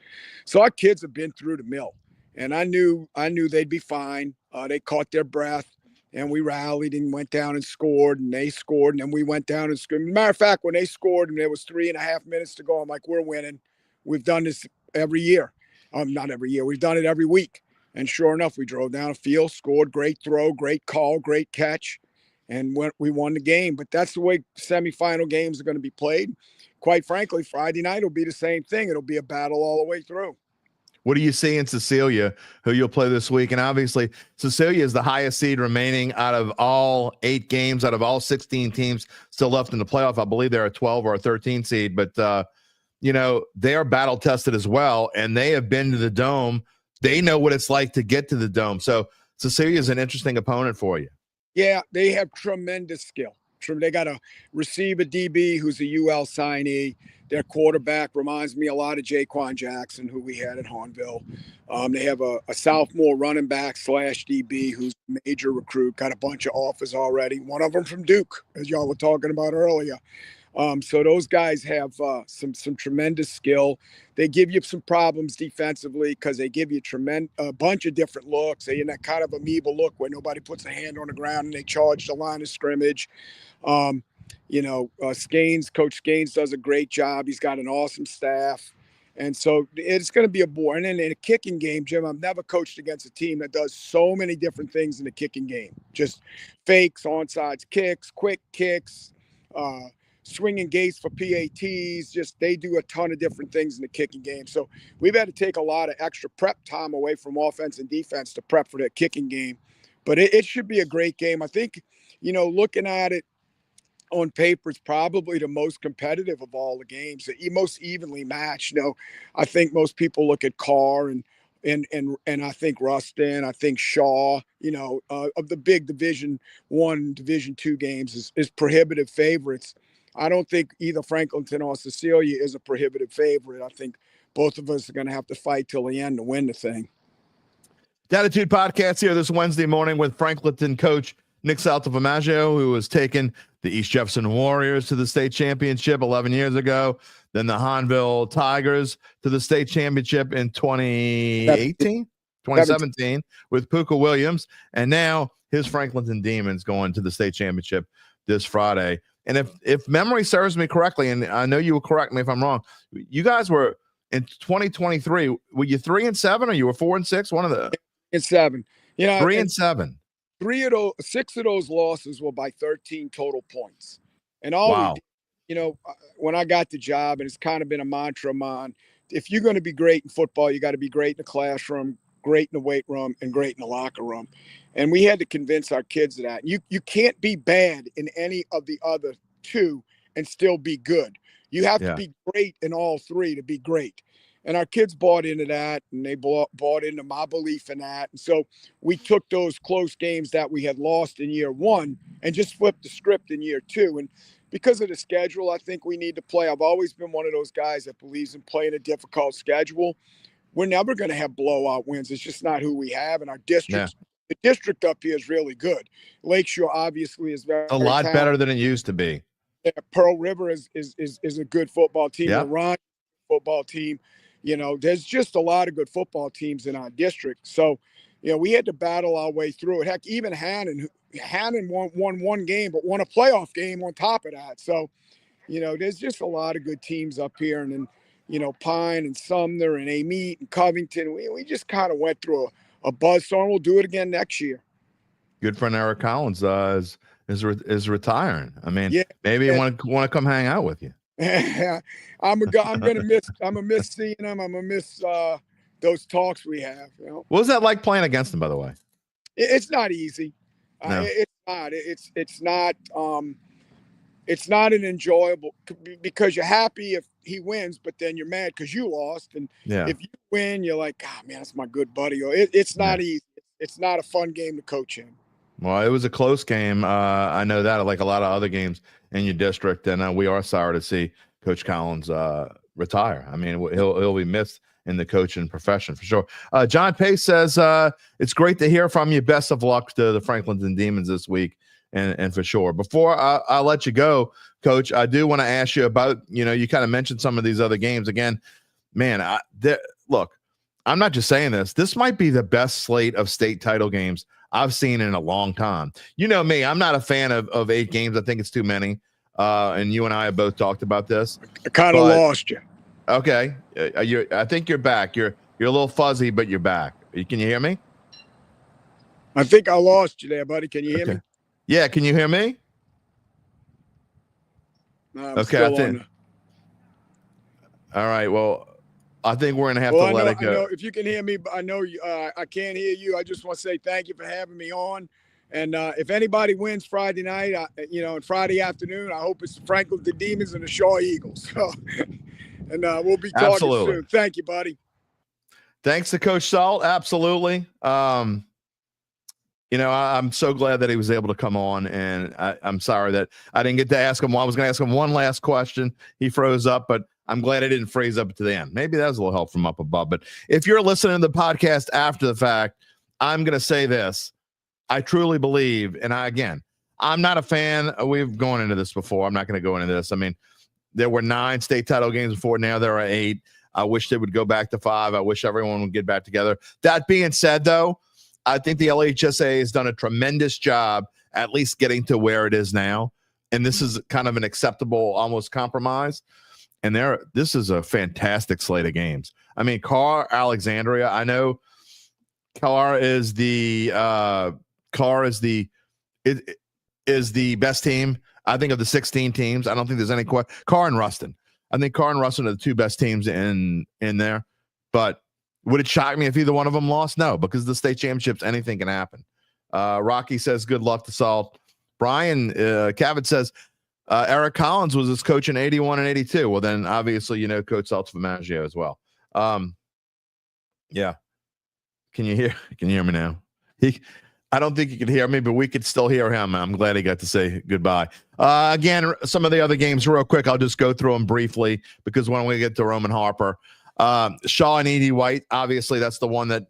So our kids have been through the mill, and I knew they'd be fine. They caught their breath, and we rallied and went down and scored, and they scored, and then we went down and scored. Matter of fact, when they scored and there was 3.5 minutes to go, I'm like, we're winning. We've done this every year. Not every year. We've done it every week. And sure enough, we drove down a field, scored, great throw, great call, great catch, and we won the game. But that's the way semifinal games are going to be played. Quite frankly, Friday night will be the same thing. It'll be a battle all the way through. What do you see in Cecilia, who you'll play this week? And obviously, Cecilia is the highest seed remaining out of all 8 games, out of all 16 teams still left in the playoff. I believe they're a 12 or a 13 seed, but they are battle tested as well, and they have been to the Dome. They know what it's like to get to the Dome. So Cecilia is an interesting opponent for you. Yeah, they have tremendous skill. They got a receiver DB who's a UL signee. Their quarterback reminds me a lot of Jaquan Jackson, who we had at Hornville. They have a sophomore running back / DB who's a major recruit, got a bunch of offers already. One of them from Duke, as y'all were talking about earlier. So those guys have some tremendous skill. They give you some problems defensively because they give you a bunch of different looks. They in that kind of amoeba look where nobody puts a hand on the ground and they charge the line of scrimmage. Coach Skanes does a great job. He's got an awesome staff. And so it's going to be a bore. And then in a kicking game, Jim, I've never coached against a team that does so many different things in the kicking game. Just fakes, onside kicks, quick kicks, swinging gates for PATs. They do a ton of different things in the kicking game. So we've had to take a lot of extra prep time away from offense and defense to prep for that kicking game, But it should be a great game. I think, looking at it on paper, it's probably the most competitive of all the games, the most evenly matched. I think most people look at Carr and I think Ruston, I think Shaw, of the big Division I, Division II games is prohibitive favorites. I don't think either Franklinton or Cecilia is a prohibitive favorite. I think both of us are going to have to fight till the end to win the thing. Dattitude podcast here this Wednesday morning with Franklinton coach Nick Saltaformaggio, who has taken the East Jefferson Warriors to the state championship 11 years ago, then the Hahnville Tigers to the state championship in 2017 with Puka Williams, and now his Franklinton Demons going to the state championship this Friday. And if memory serves me correctly, and I know you will correct me if I'm wrong, you guys were in 2023. Were you 3-7 or you were 4-6? One of the 7. 3-7. 6 of those losses were by 13 total points. And when I got the job, and it's kind of been a mantra of mine, if you're going to be great in football, you got to be great in the classroom, great in the weight room, and great in the locker room. And we had to convince our kids of that. You can't be bad in any of the other two and still be good. You have to be great in all three to be great. And our kids bought into that, and they bought into my belief in that. And so we took those close games that we had lost in year one and just flipped the script in year two. And because of the schedule, I think we need to play. I've always been one of those guys that believes in playing a difficult schedule. We're never going to have blowout wins. It's just not who we have. And our district, the district up here is really good. Lakeshore obviously is very a lot better than it used to be. Yeah, Pearl River is a good football team. Yep. The Ron football team. There's just a lot of good football teams in our district. So, we had to battle our way through it. Heck, even Hannon won one game, but won a playoff game on top of that. So, there's just a lot of good teams up here. And then, Pine and Sumner and Amite and Covington, we just kind of went through a buzzsaw, and we'll do it again next year. Good friend Eric Collins is retiring. I mean, maybe you want to come hang out with you. I'm gonna miss seeing him. I'm gonna miss those talks we have. What was that like playing against him, by the way? It's not easy. No. It's not an enjoyable, because you're happy if he wins, but then you're mad because you lost. And if you win, you're like, oh man, that's my good buddy. Or it's not easy. It's not a fun game to coach in. Well, it was a close game. I know that, like a lot of other games in your district, and we are sorry to see Coach Collins retire. I mean, he'll be missed in the coaching profession for sure. John Pace says it's great to hear from you. Best of luck to the Franklinton Demons this week, and for sure. Before I let you go, Coach, I do want to ask you about, you kind of mentioned some of these other games again. Man, look, I'm not just saying this. This might be the best slate of state title games I've seen in a long time. You know me, I'm not a fan of 8 games. I think it's too many. And you and I have both talked about this. I kind of lost you. Okay. I think you're back. You're a little fuzzy, but you're back. Can you hear me? I think I lost you there, buddy. Can you hear me? Yeah. Can you hear me? No, okay. All right. Well, I think we're going to have to let it go. I know, if you can hear me, I know I can't hear you. I just want to say thank you for having me on. And if anybody wins Friday night, and Friday afternoon, I hope it's the Franklinton Demons and the Shaw Eagles. So, and we'll be talking soon. Thank you, buddy. Thanks to Coach Salt. Absolutely. I'm so glad that he was able to come on, and I'm sorry that I didn't get to ask him. I was going to ask him one last question. He froze up, but I'm glad I didn't freeze up to the end. Maybe that was a little help from up above. But if you're listening to the podcast after the fact, I'm going to say this. I truly believe, and I'm not a fan. We've gone into this before. I'm not going to go into this. I mean, there were 9 state title games before. Now there are 8. I wish they would go back to 5. I wish everyone would get back together. That being said, though, I think the LHSAA has done a tremendous job at least getting to where it is now. And this is kind of an acceptable, almost compromise. And this is a fantastic slate of games. I mean, Carr, Alexandria. I know Carr is the best team. I think of the 16 teams. I don't think there's any question. Carr and Ruston. I think Carr and Ruston are the 2 best teams in there. But would it shock me if either one of them lost? No, because the state championships, anything can happen. Rocky says, good luck to Salt. Brian Cavett says, Eric Collins was his coach in 81 and 82. Well, then obviously, Coach Saltaformaggio as well. Yeah. Can you hear me now? I don't think you can hear me, but we could still hear him. I'm glad he got to say goodbye. Again, some of the other games real quick. I'll just go through them briefly because when we get to Roman Harper, Shaw and Edie White, obviously that's the one that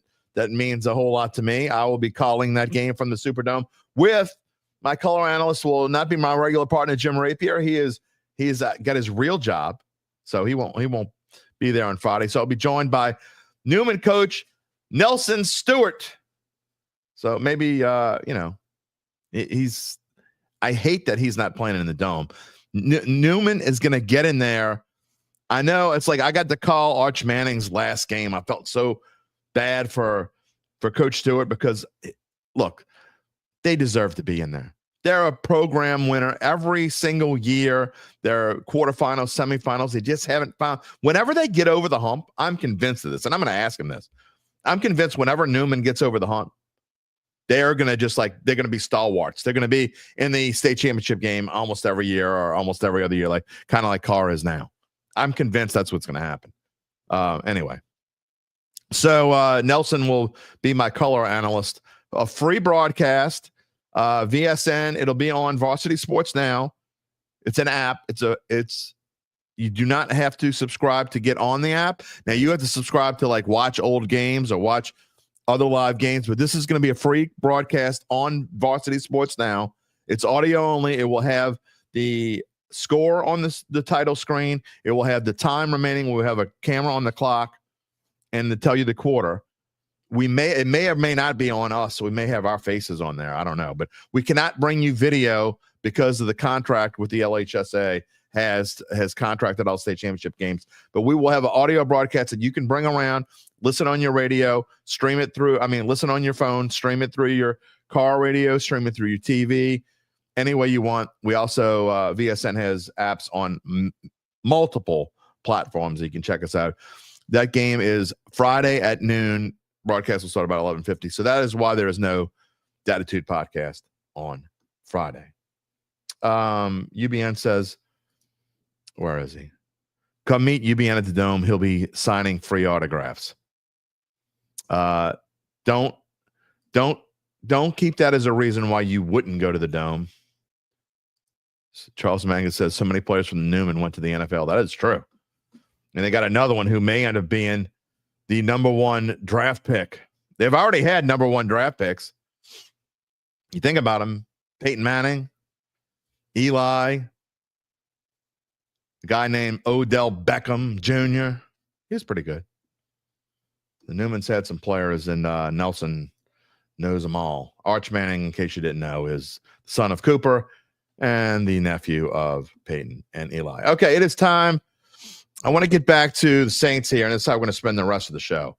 means a whole lot to me. I will be calling that game from the Superdome with my color analyst. Will not be my regular partner, Jim Rapier. He's got his real job, so he won't be there on Friday. So I'll be joined by Newman coach Nelson Stewart. So maybe he's. I hate that he's not playing in the Dome. Newman is going to get in there. I know it's like I got to call Arch Manning's last game. I felt so bad for Coach Stewart because, look, they deserve to be in there. They're a program winner every single year. They're quarterfinals, semifinals. They just haven't found. Whenever they get over the hump, I'm convinced of this, and I'm going to ask him this. I'm convinced whenever Newman gets over the hump, they're going to they're going to be stalwarts. They're going to be in the state championship game almost every year or almost every other year, kind of like Carr is now. I'm convinced that's what's going to happen. Anyway. So Nelson will be my color analyst. A free broadcast, VSN. It'll be on Varsity Sports Now. It's an app. You do not have to subscribe to get on the app. Now you have to subscribe to watch old games or watch other live games, but this is going to be a free broadcast on Varsity Sports Now. It's audio only. It will have the score on the title screen. It will have the time remaining. We'll have a camera on the clock and to tell you the quarter. It may or may not be on us. So we may have our faces on there. I don't know, but we cannot bring you video because of the contract with the LHSAA has contracted all state championship games, but we will have an audio broadcast that you can bring around, listen on your radio, listen on your phone, stream it through your car radio, stream it through your TV, any way you want. We also, VSN has apps on multiple platforms. You can check us out. That game is Friday at noon. Broadcast will start about 11:50. So that is why there is no Dattitude podcast on Friday. UBN says, where is he? Come meet UBN at the Dome. He'll be signing free autographs. Don't keep that as a reason why you wouldn't go to the Dome. Charles Mangus says so many players from Newman went to the NFL. That is true. And they got another one who may end up being the number one draft pick. They've already had number one draft picks. You think about them: Peyton Manning, Eli, a guy named Odell Beckham Jr. He was pretty good. The Newmans had some players, and Nelson knows them all. Arch Manning, in case you didn't know, is the son of Cooper and the nephew of Peyton and Eli. Okay, it is time. I want to get back to the Saints here, and that's how we're going to spend the rest of the show.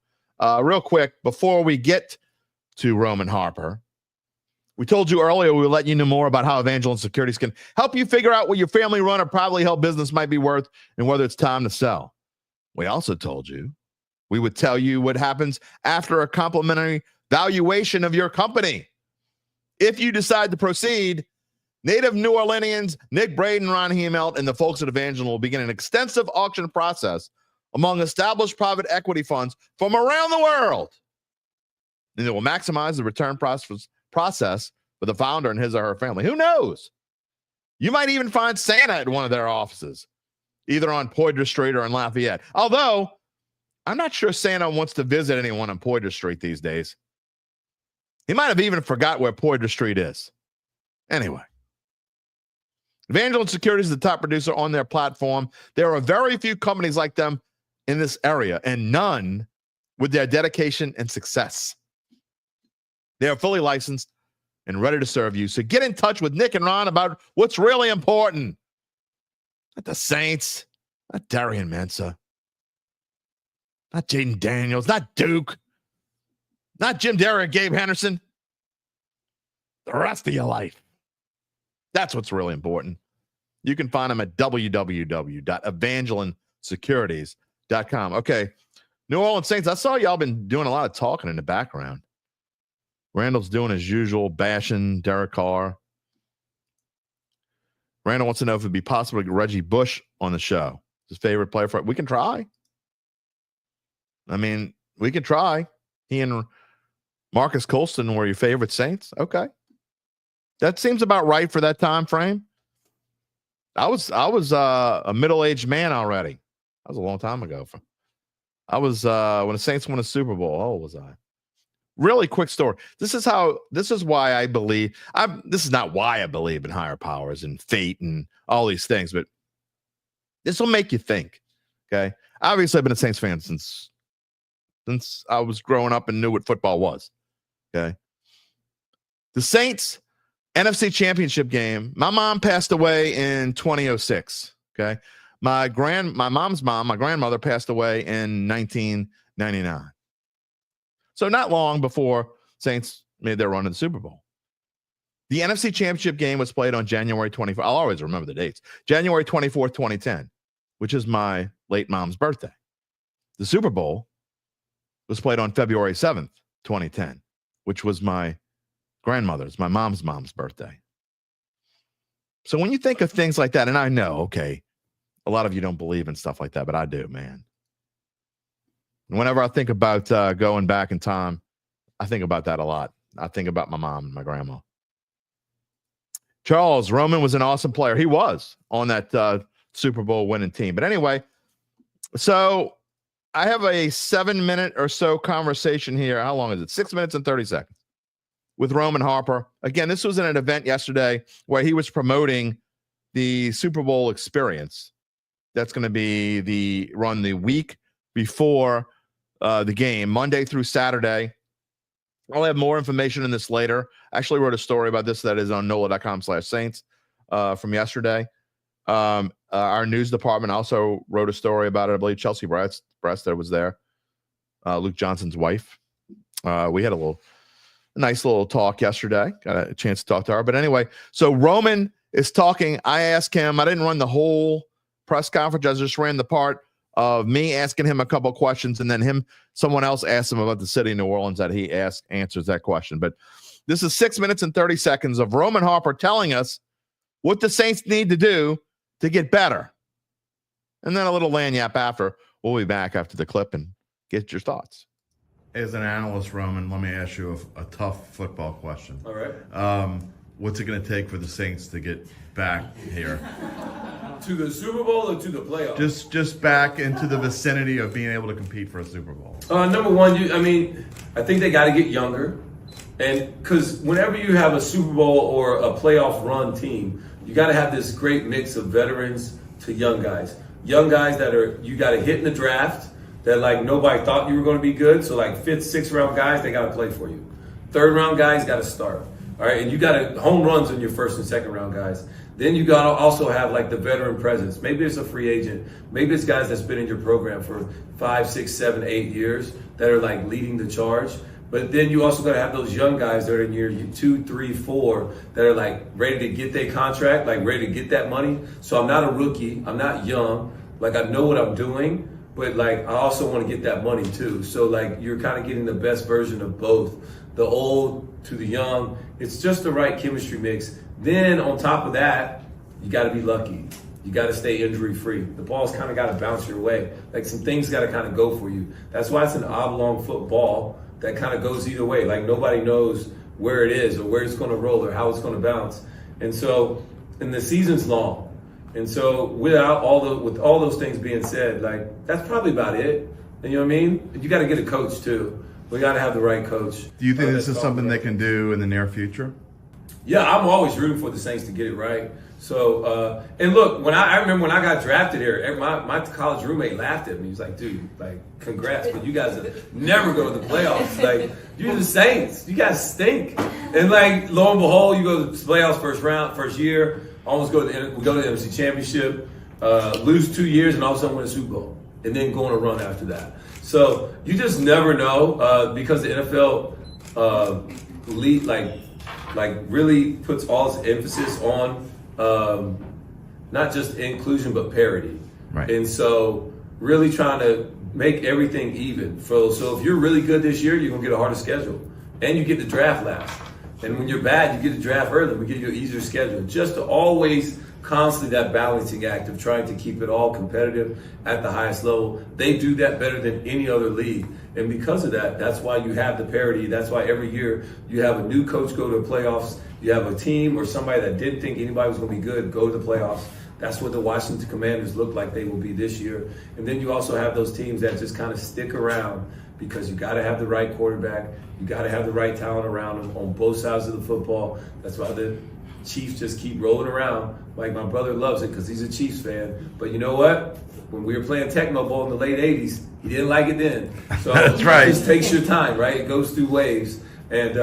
Real quick, before we get to Roman Harper, we told you earlier we would let you know more about how Evangeline Securities can help you figure out what your family-run or privately held business might be worth and whether it's time to sell. We also told you we would tell you what happens after a complimentary valuation of your company. If you decide to proceed, native New Orleanians Nick Braden, Ron Hemelt, and the folks at Evangeline will begin an extensive auction process among established private equity funds from around the world. And it will maximize the return process for the founder and his or her family. Who knows? You might even find Santa at one of their offices, either on Poydras Street or in Lafayette. Although, I'm not sure Santa wants to visit anyone on Poydras Street these days. He might have even forgot where Poydras Street is. Anyway, Evangeline Securities is the top producer on their platform. There are very few companies like them in this area, and none with their dedication and success. They are fully licensed and ready to serve you. So get in touch with Nick and Ron about what's really important. Not the Saints, not Derry and Mensa, not Jayden Daniels, not Duke, not Jim Derry or Gabe Henderson. The rest of your life. That's what's really important. You can find them at www.evangelinesecurities.com. Okay, New Orleans Saints, I saw y'all been doing a lot of talking in the background. Randall's doing his usual, bashing Derek Carr. Randall wants to know if it'd be possible to get Reggie Bush on the show. His favorite player for it. We can try. I mean, we can try. He and Marcus Colston were your favorite Saints. Okay. That seems about right for that time frame. I was a middle-aged man already. That was a long time ago. I was when the Saints won a Super Bowl. How old was I? Really quick story. This is why I believe this is not why I believe in higher powers and fate and all these things, but this will make you think. Okay. Obviously, I've been a Saints fan since I was growing up and knew what football was. Okay. The Saints NFC Championship game. My mom passed away in 2006. Okay. My mom's mom, my grandmother, passed away in 1999. So not long before Saints made their run to the Super Bowl. The NFC Championship game was played on January 24th. I'll always remember the dates. January 24th, 2010, which is my late mom's birthday. The Super Bowl was played on February 7th, 2010, which was my mom's birthday. So when you think of things like that, and I know, okay, a lot of you don't believe in stuff like that, but I do, man. Whenever I think about going back in time, I think about that a lot. I think about my mom and my grandma. Charles, Roman was an awesome player. He was on that Super Bowl winning team. But anyway, so I have a 7-minute or so conversation here. How long is it? 6 minutes and 30 seconds with Roman Harper. Again, this was in an event yesterday where he was promoting the Super Bowl experience. That's going to be run the week before the game, Monday through Saturday. I'll have more information on this later. I actually wrote a story about this that is on NOLA.com/Saints from yesterday. Our news department also wrote a story about it. I believe Chelsea Brester was there, Luke Johnson's wife. We had a nice little talk yesterday. Got a chance to talk to her. But anyway, so Roman is talking. I asked him. I didn't run the whole press conference. I just ran the part of me asking him a couple of questions, and then someone else asked him about the city of New Orleans that he answers that question. But this is 6 minutes and 30 seconds of Roman Harper telling us what the Saints need to do to get better. And then a little lanyap after. We'll be back after the clip and get your thoughts. As an analyst, Roman, let me ask you a tough football question. All right. What's it going to take for the Saints to get back here? To the Super Bowl or to the playoffs? Just back into the vicinity of being able to compete for a Super Bowl. Number one, I think they got to get younger. And because whenever you have a Super Bowl or a playoff run team, you got to have this great mix of veterans to young guys. Young guys you got to hit in the draft that like nobody thought you were going to be good. So like 5th, 6th round guys, they got to play for you. 3rd round guys got to start. All right, and you got home runs on your 1st and 2nd round guys. Then you got to also have like the veteran presence. Maybe it's a free agent. Maybe it's guys that's been in your program for 5, 6, 7, 8 years that are like leading the charge. But then you also got to have those young guys that are in year 2, 3, 4 that are like ready to get their contract, like ready to get that money. So I'm not a rookie. I'm not young. Like I know what I'm doing, but like I also want to get that money too. So like you're kind of getting the best version of both, the old to the young. It's just the right chemistry mix. Then on top of that, you got to be lucky. You got to stay injury free. The ball's kind of got to bounce your way. Like some things got to kind of go for you. That's why it's an oblong football that kind of goes either way. Like nobody knows where it is or where it's going to roll or how it's going to bounce. And the season's long. And so with all those things being said, like that's probably about it. And you know what I mean? You got to get a coach too. We got to have the right coach. Do you think this is something they can do in the near future? Yeah, I'm always rooting for the Saints to get it right. So, and look, I remember when I got drafted here, my college roommate laughed at me. He was like, dude, like, congrats, but you guys never go to the playoffs. Like, you're the Saints. You guys stink. And like, lo and behold, you go to the playoffs first year, almost go to the NFC Championship, lose 2 years, and all of a sudden win a Super Bowl, and then go on a run after that. So you just never know because the NFL really puts all its emphasis on not just inclusion but parity. Right. And so really trying to make everything even. So if you're really good this year, you're gonna get a harder schedule. and you get the draft last. And when you're bad, you get the draft early. We give you an easier schedule. Just to always constantly that balancing act of trying to keep it all competitive at the highest level. They do that better than any other league. And because of that, that's why you have the parity. That's why every year you have a new coach go to the playoffs. You have a team or somebody that didn't think anybody was going to be good go to the playoffs. That's what the Washington Commanders look like they will be this year. And then you also have those teams that just kind of stick around because you got to have the right quarterback. You got to have the right talent around them on both sides of the football. That's why the Chiefs just keep rolling around. Like my brother loves it because he's a Chiefs fan. But you know what? When we were playing Tecmo Bowl in the late 80s, he didn't like it then. So That's right. It just takes your time, right? It goes through waves. And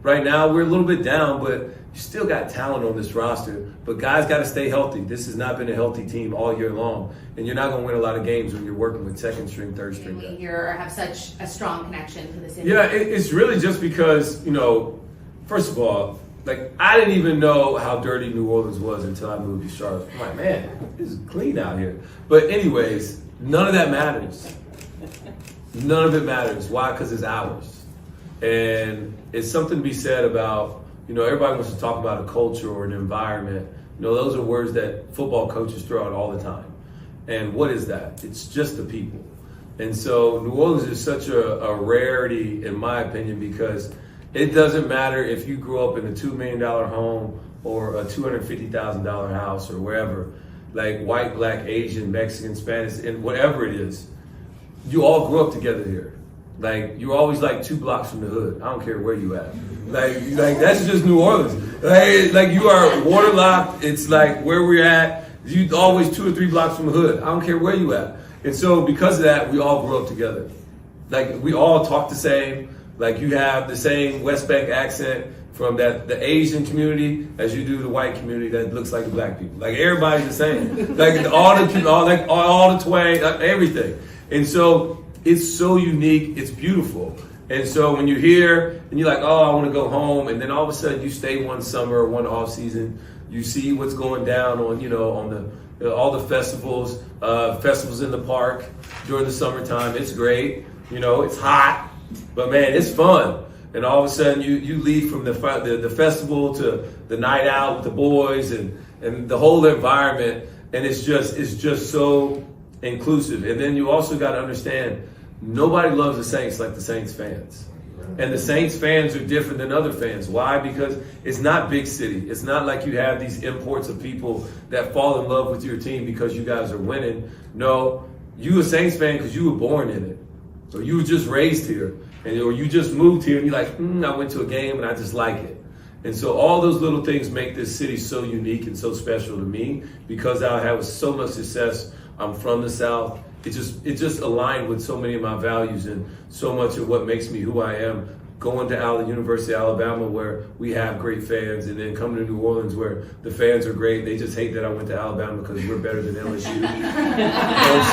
right now we're a little bit down, but you still got talent on this roster. But guys got to stay healthy. This has not been a healthy team all year long. And you're not going to win a lot of games when you're working with second string, third string guys. You have such a strong connection to this. Yeah, it's really just because, first of all, like I didn't even know how dirty New Orleans was until I moved to Charlotte. I'm like, man, this is clean out here. But anyways, none of that matters. None of it matters. Why? Because it's ours. And it's something to be said about, everybody wants to talk about a culture or an environment. Those are words that football coaches throw out all the time. And what is that? It's just the people. And so New Orleans is such a rarity, in my opinion, because it doesn't matter if you grew up in a $2 million home or a $250,000 house or wherever, like white, black, Asian, Mexican, Spanish, and whatever it is, you all grew up together here. Like, you're always like 2 blocks from the hood. I don't care where you at. Like that's just New Orleans. Like you are waterlocked. It's like where we're at. You always 2 or 3 blocks from the hood. I don't care where you at. And so because of that, we all grew up together. Like we all talk the same. Like you have the same West Bank accent from the Asian community as you do the white community that looks like the black people. Like everybody's the same. Like all the twang, everything. And so it's so unique. It's beautiful. And so when you're here and you're like, oh, I want to go home, and then all of a sudden you stay one summer or one off season, you see what's going down on all the festivals in the park during the summertime. It's great. It's hot. But man, it's fun. And all of a sudden you leave from the festival to the night out with the boys and the whole environment, and it's just so inclusive. And then you also got to understand, nobody loves the Saints like the Saints fans. And the Saints fans are different than other fans. Why? Because it's not big city. It's not like you have these imports of people that fall in love with your team because you guys are winning. No, you a Saints fan because you were born in it. So you were just raised here, or you just moved here and you're like, I went to a game and I just like it. And so all those little things make this city so unique and so special to me because I have so much success. I'm from the South. It just aligned with so many of my values and so much of what makes me who I am. Going to University of Alabama where we have great fans, and then coming to New Orleans where the fans are great. They just hate that I went to Alabama because we're better than LSU. and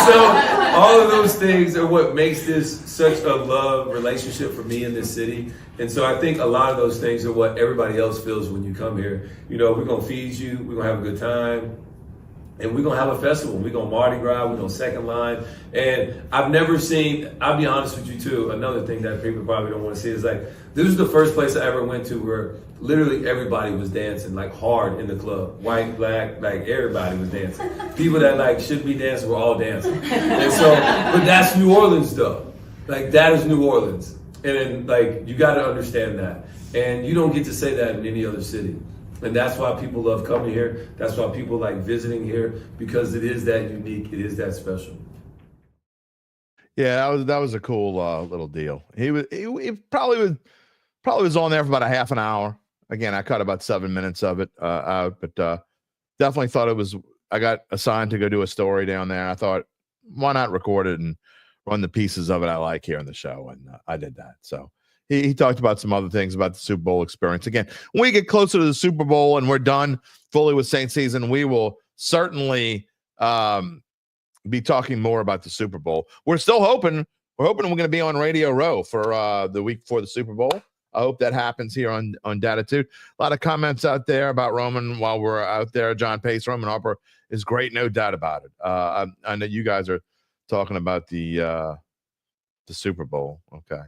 so all of those things are what makes this such a love relationship for me in this city. And so I think a lot of those things are what everybody else feels when you come here. We're going to feed you. We're going to have a good time. And we're going to have a festival. We're going to Mardi Gras. We're going to second line. And I've never seen, I'll be honest with you too, another thing that people probably don't want to see is like, this was the first place I ever went to where literally everybody was dancing like hard in the club. White, black, like everybody was dancing. People that like should be dancing were all dancing. And so, but that's New Orleans though. Like that is New Orleans. And like, you got to understand that. And you don't get to say that in any other city. And that's why people love coming here. That's why people like visiting here, because it is that unique. It is that special. Yeah, that was a cool little deal. He probably was on there for about a half an hour. Again, I cut about 7 minutes of it out, but definitely thought it was. I got assigned to go do a story down there. I thought, why not record it and run the pieces of it I like here on the show, and I did that. So. He talked about some other things about the Super Bowl experience. Again, when we get closer to the Super Bowl and we're done fully with Saints season, we will certainly be talking more about the Super Bowl. We're still hoping. We're hoping we're going to be on Radio Row for the week before the Super Bowl. I hope that happens here on Dattitude. A lot of comments out there about Roman while we're out there. John Pace, Roman Harper is great, no doubt about it. I know you guys are talking about the The Super Bowl. Okay.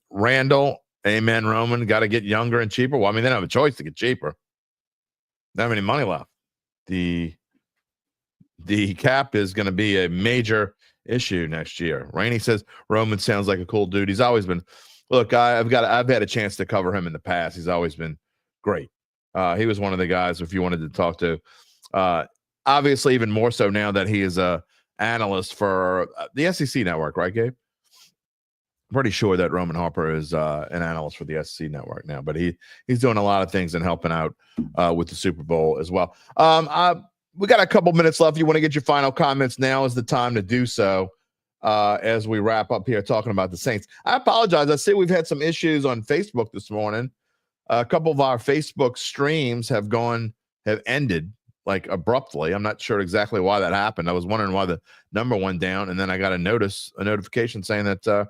Randall, amen, Roman, got to get younger and cheaper. Well, I mean, they don't have a choice to get cheaper. They don't have any money left. The cap is going to be a major issue next year. Rainey says Roman sounds like a cool dude. He's always been. Look, I've had a chance to cover him in the past. He's always been great. He was one of the guys, if you wanted to talk to, obviously even more so now that he is a analyst for the SEC network, right, Gabe? I'm pretty sure that Roman Harper is an analyst for the SEC network now, but he's doing a lot of things and helping out with the Super Bowl as well. We got a couple minutes left. You want to get your final comments? Now is the time to do so as we wrap up here talking about the Saints. I apologize. I see we've had some issues on Facebook this morning. A couple of our Facebook streams have ended like abruptly. I'm not sure exactly why that happened. I was wondering why the number went down, and then I got a notification saying that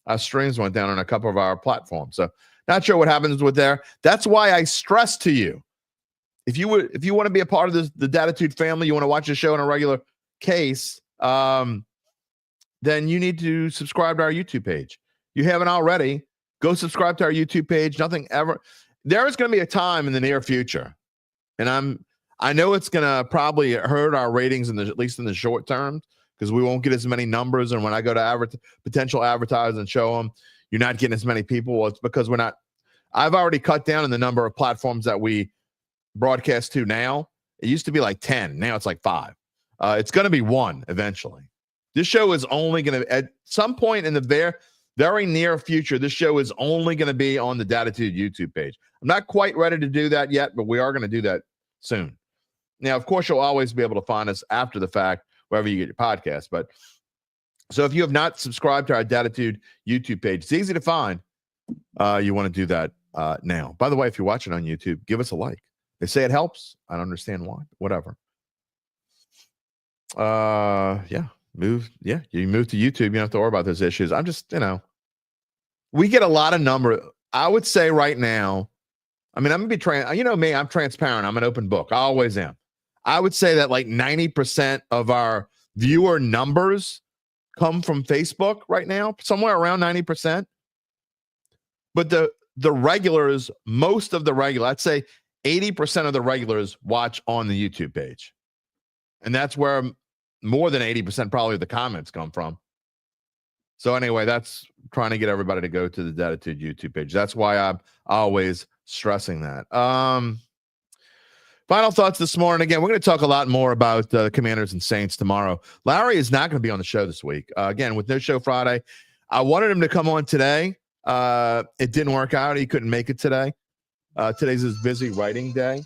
our streams went down on a couple of our platforms. So not sure what happens with there. That's why I stress to you, if you want to be a part of the Dattitude family, you want to watch the show in a regular case, then you need to subscribe to our YouTube page. You haven't already, go subscribe to our YouTube page. There is going to be a time in the near future, and I know it's going to probably hurt our ratings at least in the short term, because we won't get as many numbers. And when I go to potential advertisers and show them, you're not getting as many people. Well, it's because I've already cut down on the number of platforms that we broadcast to now. It used to be like 10. Now it's like 5. It's going to be 1 eventually. This show is only going to, at some point in the very near future, this show is only going to be on the Dattitude YouTube page. I'm not quite ready to do that yet, but we are going to do that soon. Now, of course, you'll always be able to find us after the fact, wherever you get your podcast. But so if you have not subscribed to our Dattitude YouTube page, it's easy to find. You want to do that now. By the way, if you're watching on YouTube, give us a like. They say it helps. I don't understand why. Whatever. You move to YouTube. You don't have to worry about those issues. I'm just, we get a lot of number. I would say right now, I mean, I'm going to be me, I'm transparent. I'm an open book. I always am. I would say that like 90% of our viewer numbers come from Facebook right now, somewhere around 90%. But the regulars, most of the regulars, I'd say 80% of the regulars watch on the YouTube page. And that's where more than 80% probably the comments come from. So anyway, that's trying to get everybody to go to the Dattitude YouTube page. That's why I'm always stressing that. Final thoughts this morning. Again, we're going to talk a lot more about the Commanders and Saints tomorrow. Larry is not going to be on the show this week. Again, with no show Friday. I wanted him to come on today. It didn't work out. He couldn't make it today. Today's his busy writing day.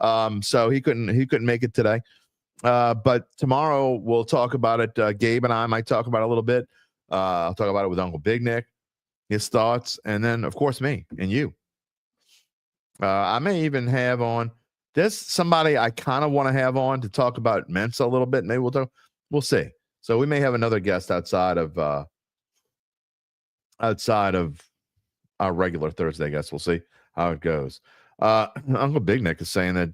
So he couldn't make it today. But tomorrow we'll talk about it. Gabe and I might talk about it a little bit. I'll talk about it with Uncle Big Nick, his thoughts, and then of course me and you. I may even have on. There's somebody I kind of want to have on to talk about Mensa a little bit. Maybe we'll see. So we may have another guest outside of our regular Thursday guest. We'll see how it goes. Uncle Big Nick is saying that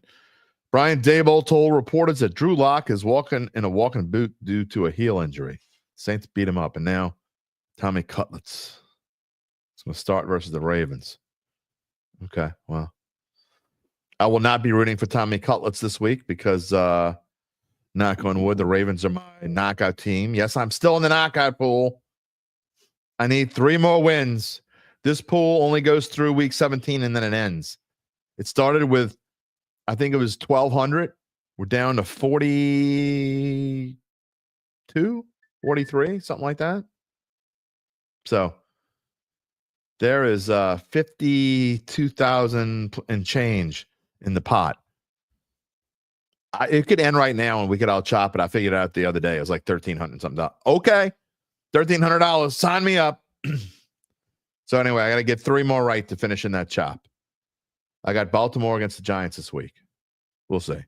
Brian Daboll told reporters that Drew Lock is walking in a walking boot due to a heel injury. Saints beat him up, and now Tommy Cutlets is going to start versus the Ravens. Okay, well. I will not be rooting for Tommy Cutlets this week because, knock on wood, the Ravens are my knockout team. Yes, I'm still in the knockout pool. I need 3 more wins. This pool only goes through week 17 and then it ends. It started with, I think it was 1,200. We're down to 42, 43, something like that. So there is 52,000 and change in the pot. It could end right now and we could all chop it. I figured it out the other day. It was like $1,300 something. Okay. $1,300. Sign me up. So anyway, I got to get 3 more right to finish in that chop. I got Baltimore against the Giants this week. We'll see.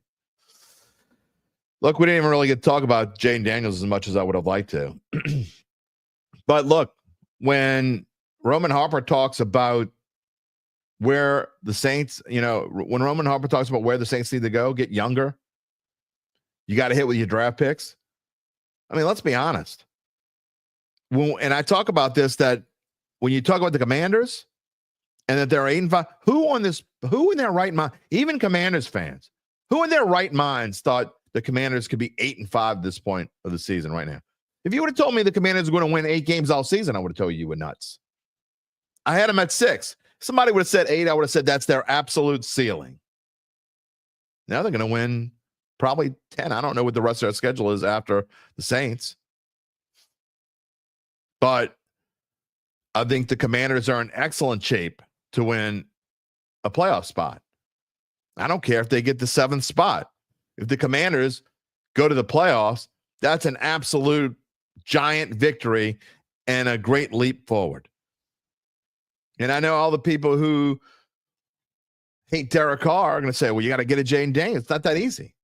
Look, we didn't even really get to talk about Jayden Daniels as much as I would have liked to. But look, when Roman Harper talks about where the Saints, when Roman Harper talks about where the Saints need to go, get younger, you got to hit with your draft picks. I mean, let's be honest. and I talk about this, that when you talk about the Commanders and that they're 8-5, who in their right mind, even Commanders fans, who in their right minds thought the Commanders could be 8-5 at this point of the season right now? If you would have told me the Commanders were going to win 8 games all season, I would have told you were nuts. I had them at 6. Somebody would have said 8. I would have said that's their absolute ceiling. Now they're going to win probably 10. I don't know what the rest of their schedule is after the Saints. But I think the Commanders are in excellent shape to win a playoff spot. I don't care if they get the 7th spot. If the Commanders go to the playoffs, that's an absolute giant victory and a great leap forward. And I know all the people who hate Derek Carr are going to say, well, you got to get a Jayden Daniels. It's not that easy.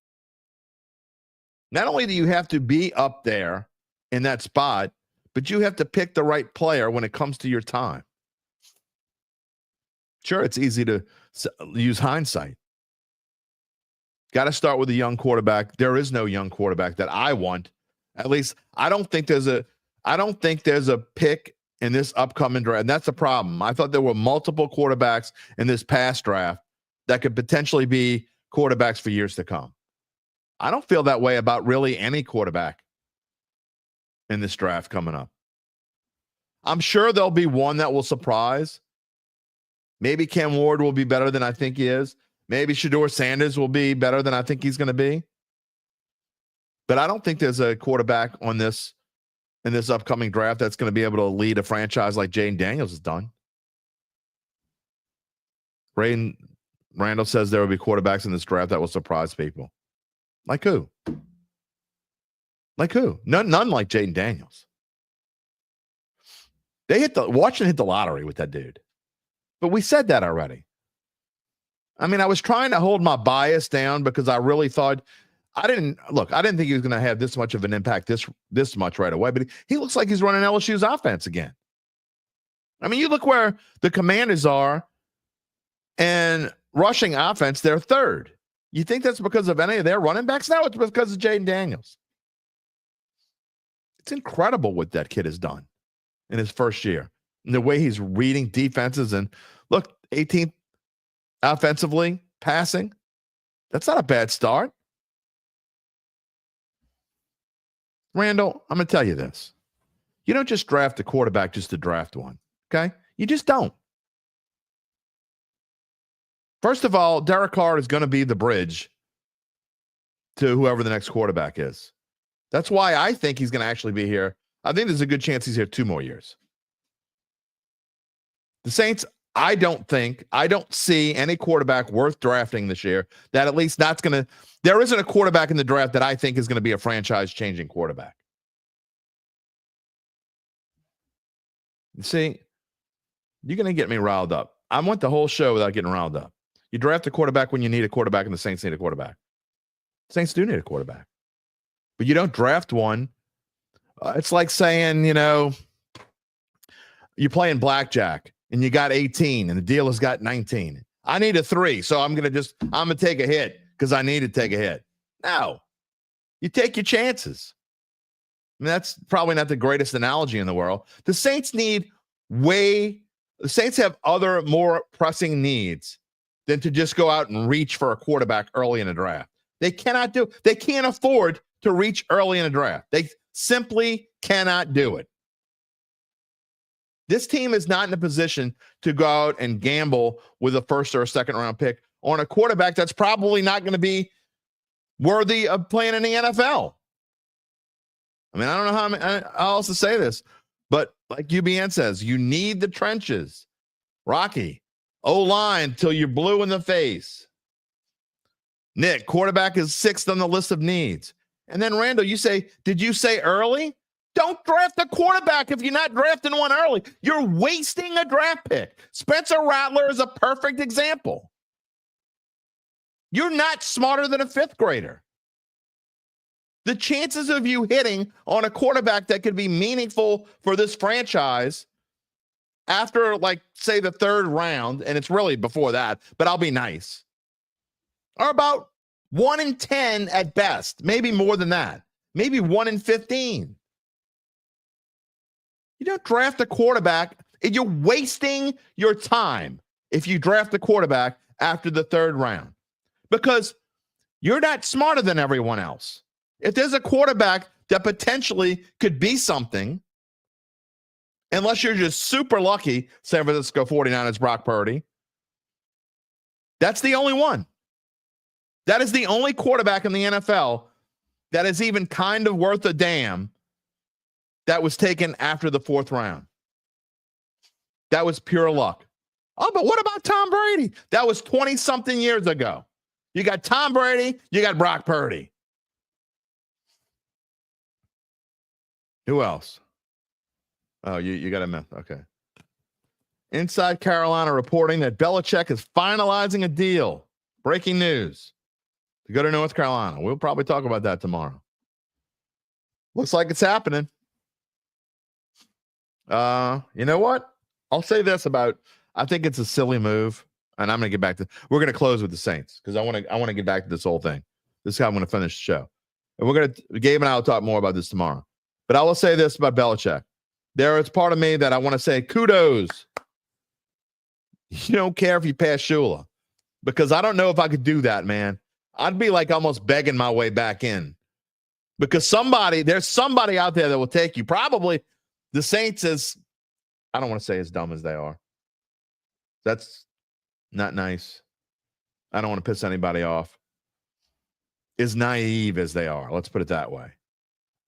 Not only do you have to be up there in that spot, but you have to pick the right player when it comes to your time. Sure, it's easy to use hindsight. Got to start with a young quarterback. There is no young quarterback that I want. At least I don't think there's a pick in this upcoming draft. And that's the problem. I thought there were multiple quarterbacks in this past draft that could potentially be quarterbacks for years to come. I don't feel that way about really any quarterback in this draft coming up. I'm sure there'll be one that will surprise. Maybe Cam Ward will be better than I think he is. Maybe Shedeur Sanders will be better than I think he's going to be. But I don't think there's a quarterback in this upcoming draft that's going to be able to lead a franchise like Jayden Daniels has done. Randall says there will be quarterbacks in this draft that will surprise people. Like who? Like who? None like Jayden Daniels. Washington hit the lottery with that dude. But we said that already. I mean, I was trying to hold my bias down because I really thought I didn't think he was going to have this much of an impact this much right away, but he looks like he's running LSU's offense again. I mean, you look where the Commanders are and rushing offense, they're 3rd. You think that's because of any of their running backs? No, it's because of Jayden Daniels. It's incredible what that kid has done in his first year. And the way he's reading defenses, and look, 18th offensively, passing. That's not a bad start. Randall, I'm going to tell you this. You don't just draft a quarterback just to draft one, okay? You just don't. First of all, Derek Carr is going to be the bridge to whoever the next quarterback is. That's why I think he's going to actually be here. I think there's a good chance he's here 2 more years. The Saints, I don't see any quarterback worth drafting this year that at least there isn't a quarterback in the draft that I think is going to be a franchise-changing quarterback. See, you're going to get me riled up. I went the whole show without getting riled up. You draft a quarterback when you need a quarterback, and the Saints need a quarterback. Saints do need a quarterback. But you don't draft one. It's like saying, you're playing blackjack, and you got 18 and the dealer's got 19. I need a 3, so I'm going to take a hit because I need to take a hit. No. You take your chances. I mean, that's probably not the greatest analogy in the world. The Saints have other more pressing needs than to just go out and reach for a quarterback early in a draft. They can't afford to reach early in a draft. They simply cannot do it. This team is not in a position to go out and gamble with a 1st or a 2nd round pick on a quarterback that's probably not going to be worthy of playing in the NFL. I mean, I don't know how else to say this, but like UBN says, you need the trenches. Rocky, O-line till you're blue in the face. Nick, quarterback is 6th on the list of needs. And then Randall, did you say early? Don't draft a quarterback if you're not drafting one early. You're wasting a draft pick. Spencer Rattler is a perfect example. You're not smarter than a 5th grader. The chances of you hitting on a quarterback that could be meaningful for this franchise after, say, the 3rd round, and it's really before that, but I'll be nice, are about 1 in 10 at best, maybe more than that, maybe 1 in 15. You don't draft a quarterback. You're wasting your time if you draft a quarterback after the 3rd round because you're not smarter than everyone else. If there's a quarterback that potentially could be something, unless you're just super lucky, San Francisco 49ers, Brock Purdy, that's the only one. That is the only quarterback in the NFL that is even kind of worth a damn that was taken after the 4th round. That was pure luck. Oh, but what about Tom Brady? That was 20-something years ago. You got Tom Brady, you got Brock Purdy. Who else? Oh, you got a myth. Okay. Inside Carolina reporting that Belichick is finalizing a deal. Breaking news. To go to North Carolina. We'll probably talk about that tomorrow. Looks like it's happening. You know what? I'll say this about, I think it's a silly move, and I'm going to get back to, we're going to close with the Saints because I want to get back to this whole thing. This is how I'm going to finish the show. And Gabe and I will talk more about this tomorrow. But I will say this about Belichick. There is part of me that I want to say kudos. You don't care if you pass Shula because I don't know if I could do that, man. I'd be like almost begging my way back in because there's somebody out there that will take you. Probably the Saints is, I don't want to say as dumb as they are. That's not nice. I don't want to piss anybody off. As naive as they are. Let's put it that way.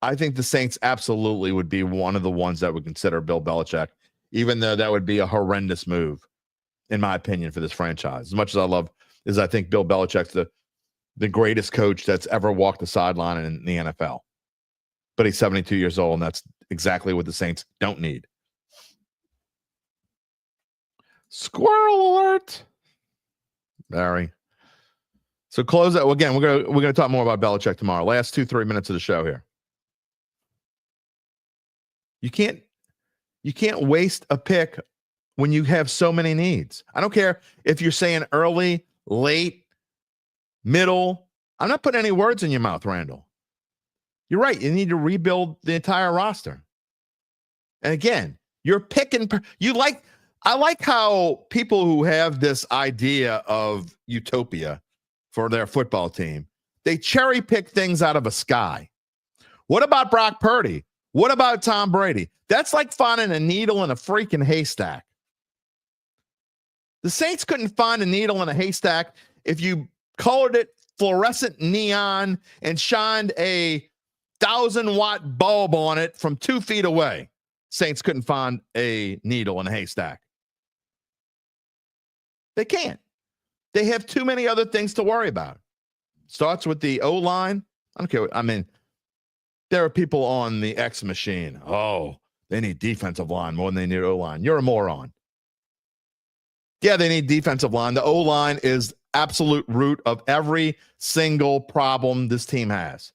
I think the Saints absolutely would be one of the ones that would consider Bill Belichick, even though that would be a horrendous move, in my opinion, for this franchise. As much as I think Bill Belichick's the greatest coach that's ever walked the sideline in the NFL. But he's 72 years old, and that's exactly what the Saints don't need. Squirrel alert. Barry. So close that. Again, we're gonna talk more about Belichick tomorrow. Last 2-3 minutes of the show here. You can't waste a pick when you have so many needs. I don't care if you're saying early, late, middle. I'm not putting any words in your mouth, Randall. You're right. You need to rebuild the entire roster. And again, you're picking. I like how people who have this idea of utopia for their football team, they cherry pick things out of a sky. What about Brock Purdy? What about Tom Brady? That's like finding a needle in a freaking haystack. The Saints couldn't find a needle in a haystack if you colored it fluorescent neon and shined a 1,000-watt bulb on it from 2 feet away. Saints couldn't find a needle in a haystack. They can't. They have too many other things to worry about. Starts with the O-line. I don't care. I mean, there are people on the X machine. Oh, they need defensive line more than they need O-line. You're a moron. Yeah, they need defensive line. The O-line is absolute root of every single problem this team has.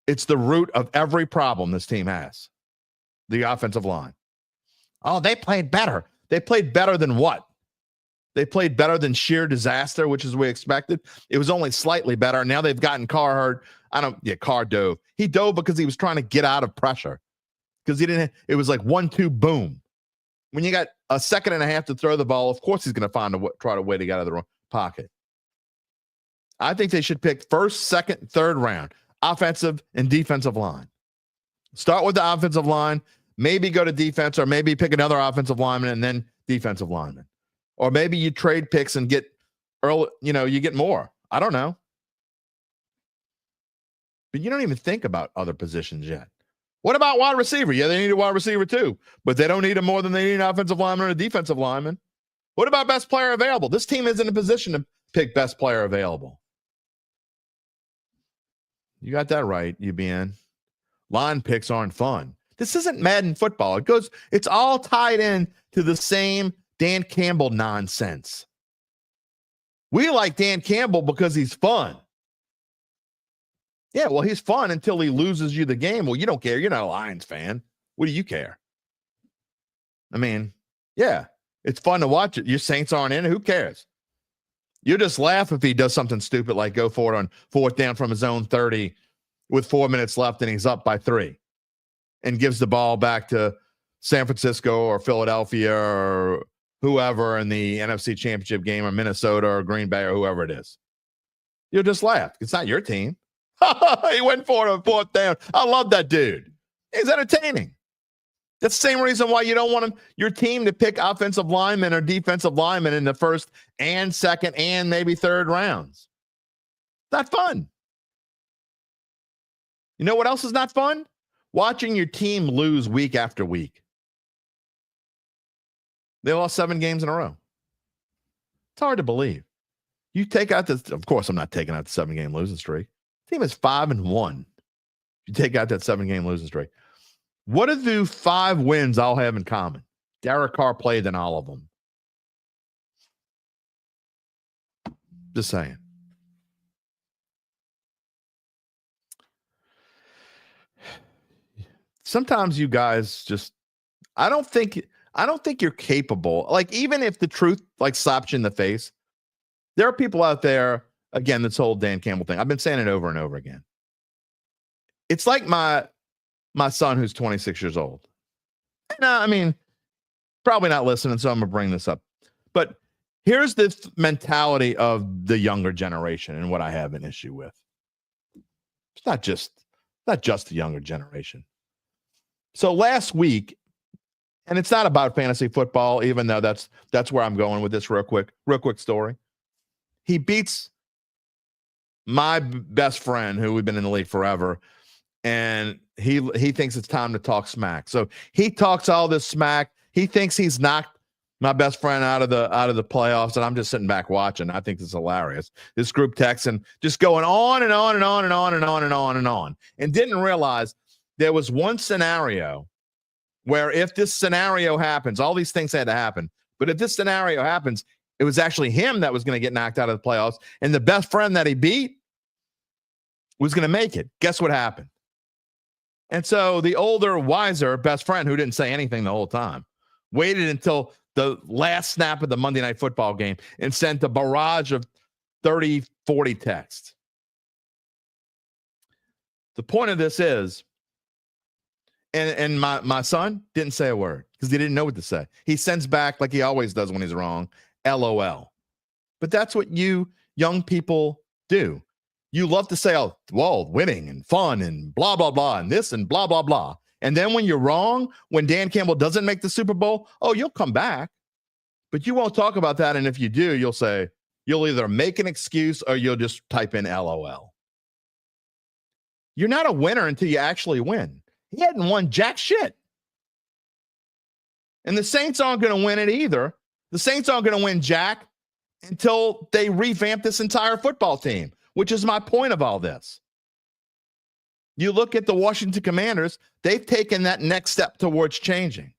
It's the root of every problem this team has. The offensive line. Oh, they played better. They played better than what? They played better than sheer disaster, which is what we expected. It was only slightly better. Now they've gotten Carr hurt. Carr dove. He dove because he was trying to get out of pressure. Because it was like 1-2, boom. When you got a second and a half to throw the ball, of course he's going to try a way to get out of the pocket. I think they should pick first, second, third round, offensive and defensive line. Start with the offensive line, maybe go to defense, or maybe pick another offensive lineman and then defensive lineman. Or maybe you trade picks and get early, you get more. I don't know. But you don't even think about other positions yet. What about wide receiver? Yeah, they need a wide receiver too, but they don't need him more than they need an offensive lineman or a defensive lineman. What about best player available? This team is in a position to pick best player available. You got that right, UBN. Line picks aren't fun. This isn't Madden football. It's all tied in to the same Dan Campbell nonsense. We like Dan Campbell because he's fun. Yeah, well, he's fun until he loses you the game. Well, you don't care. You're not a Lions fan. What do you care? I mean, yeah, it's fun to watch it. Your Saints aren't in it. Who cares? You just laugh if he does something stupid like go for it on 4th down from his own 30 with 4 minutes left and he's up by 3 and gives the ball back to San Francisco or Philadelphia or whoever in the NFC Championship game, or Minnesota or Green Bay or whoever it is. You'll just laugh. It's not your team. He went for it on fourth down. I love that dude. He's entertaining. That's the same reason why you don't want your team to pick offensive linemen or defensive linemen in the first and second and maybe third rounds. Not fun. You know what else is not fun? Watching your team lose week after week. They lost 7 games in a row. It's hard to believe. You take out this, of course, I'm not taking out the 7-game losing streak. The team is 5-1. You take out that 7-game losing streak. What do the 5 wins all have in common? Derek Carr played in all of them. Just saying. Sometimes you guys just, I don't think you're capable. Like, even if the truth like slaps you in the face, there are people out there, again, this whole Dan Campbell thing. I've been saying it over and over again. It's like my son who's 26 years old. And, I mean, probably not listening, so I'm going to bring this up. But here's this mentality of the younger generation and what I have an issue with. It's not just the younger generation. So last week, and it's not about fantasy football, even though that's where I'm going with this real quick story. He beats my best friend, who we've been in the league forever, and he thinks it's time to talk smack. So he talks all this smack. He thinks he's knocked my best friend out of the playoffs, and I'm just sitting back watching. I think this is hilarious. This group text and just going on and on and on and on and on and on and on, and didn't realize there was one scenario where if this scenario happens, all these things had to happen. But if this scenario happens, it was actually him that was going to get knocked out of the playoffs, and the best friend that he beat was going to make it. Guess what happened? And so the older, wiser best friend, who didn't say anything the whole time, waited until the last snap of the Monday Night Football game and sent a barrage of 30, 40 texts. The point of this is, and my son didn't say a word because he didn't know what to say. He sends back, like he always does when he's wrong, LOL. But that's what you young people do. You love to say, oh, well, winning and fun and blah, blah, blah, and this and blah, blah, blah. And then when you're wrong, when Dan Campbell doesn't make the Super Bowl, oh, you'll come back. But you won't talk about that. And if you do, you'll either make an excuse or you'll just type in LOL. You're not a winner until you actually win. He hadn't won jack shit. And the Saints aren't going to win it either. The Saints aren't going to win jack until they revamp this entire football team, which is my point of all this. You look at the Washington Commanders, they've taken that next step towards changing.